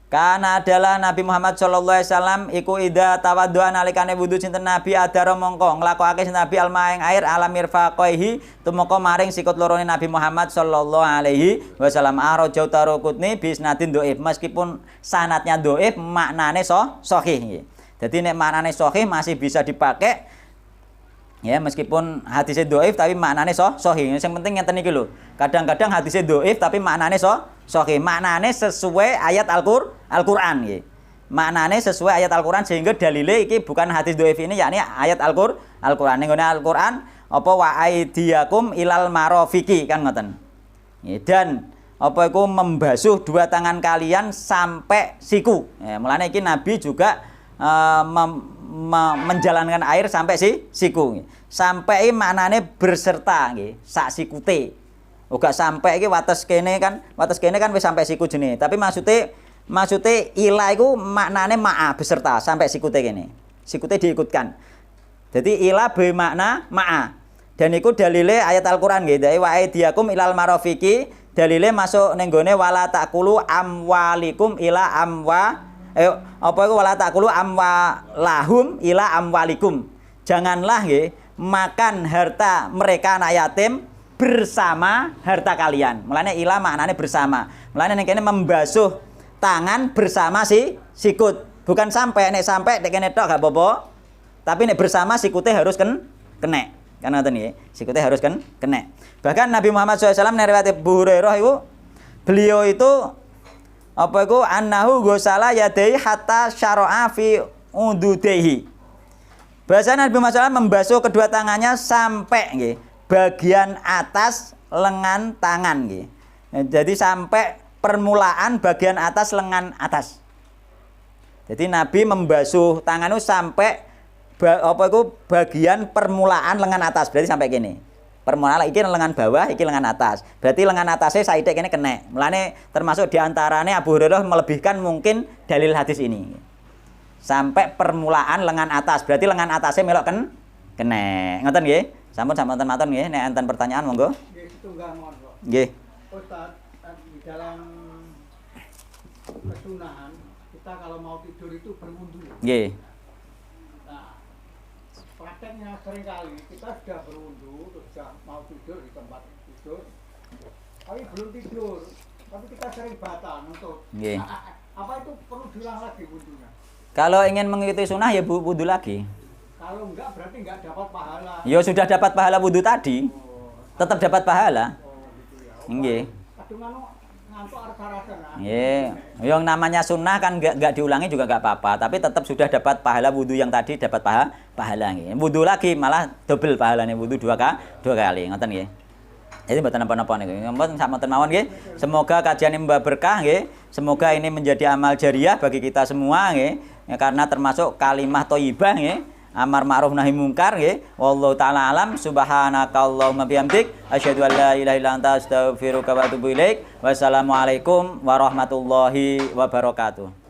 Karena adalah Nabi Muhammad sallallahu alaihi wasallam iku ida tawaddu'a nalikane wudu sinten Nabi adara mongko nglakokake sinten Nabi alma ing air ala mirfaqaihi tumeka maring sikut lorone Nabi Muhammad sallallahu alaihi wasallam arajau tarukutni bisnadin dhaif meskipun sanatnya dhaif maknane sahih nggih. Dadi nek maknane sahih masih bisa dipakai ya meskipun hadisnya dhaif tapi maknane sahih. Yang penting ngeten iki lho. Kadang-kadang hadisnya dhaif tapi maknane sahih. Maknane sesuai ayat Al-Qur'an nggih. Maknane sesuai ayat Al-Qur'an sehingga dalile iki bukan hadis dhaif ini yakni ayat Al-Qur'an. Ning Al-Qur'an apa wa aidiyakum ilal marafiqi kan ngoten. Dan apa iku membasuh dua tangan kalian sampai siku. Ya, mulane iki Nabi juga menjalankan air sampai siku. Sampai maknane berserta nggih, sak sikute. Uga sampai iki wates kene kan wis sampai siku jenenge. Tapi maksudnya ila iku maknane ma'a beserta sampai sikute kene. Sikute diikutkan. Jadi ila bermakna ma'a. Dan iku dalile ayat Al-Qur'an nggih. Dai wa aidiyakum ilal marafiqi, dalile masuk ning gone wala taqulu amwalikum ila apa iku wala taqulu amwalahum ila amwalikum. Janganlah nggih makan harta mereka anak yatim bersama harta kalian. Mulane ila maknane bersama. Mulane ning kene membasuh tangan bersama sikut. Bukan sampai nek sampai nek kene tok gak apa-apa. Tapi nek bersama sikute harus kenek. Kan ngoten nggih. Sikute harus kenek. Bahkan Nabi Muhammad SAW riwayat Abu Hurairah itu beliau itu apa iku annahu ghusala yadai hatta syara'a fi ududaihi. Bahasa Nabi Muhammad SAW membasuh kedua tangannya sampai nggih bagian atas lengan tangan nggih. Jadi sampai permulaan bagian atas lengan atas. Jadi Nabi membasuh tangan itu sampai apa itu bagian permulaan lengan atas, berarti sampai gini. Permulaan iki lengan bawah, iki lengan atas. Berarti lengan atasnya saithik kene kena. Mulane termasuk diantaranya Abu Hurairah melebihkan mungkin dalil hadis ini. Sampai permulaan lengan atas. Berarti lengan atasnya melok kena. Ngoten nggih? Sampun matur nggih, nek enten pertanyaan monggo. Nggih, setunggal monggo. Nggih. Ustaz, di dalam kesunahan kita kalau mau tidur itu berwudu. Nggih. Nah, prakteknya seringkali kita sudah berwudu, terus sudah mau tidur di tempat tidur, tapi belum tidur, tapi kita sering batal untuk. Nggih. Apa itu perlu diulang lagi wudunya? Kalau ingin mengikuti sunnah ya wudu lagi. Kalau enggak berarti enggak dapat pahala. Ya sudah dapat pahala wudu tadi. Oh, Tetap dapat pahala. gitu ya. Nggih. Kadung anu ngantuk rasa-rasa. Nggih. Yang namanya sunnah kan enggak diulangi juga enggak apa-apa, tapi tetap sudah dapat pahala wudu yang tadi dapat pahala nggih. Wudu lagi malah double pahalanya wudu dua kali. Ngoten nggih. Jadi mboten napa-napa niku. Mboten sak mboten mawon nggih. Semoga kajian ini mbak berkah nggih. Semoga ini menjadi amal jariah bagi kita semua nggih. Ya, karena termasuk kalimah thayyibah nggih. Amar ma'ruf nahi mungkar nggih. Wallahu taala alam. Subhanakallahumma bihamdik asyhadu an la ilaha illa anta astaghfiruka wa atubu ilaik. Wassalamualaikum warahmatullahi wabarakatuh.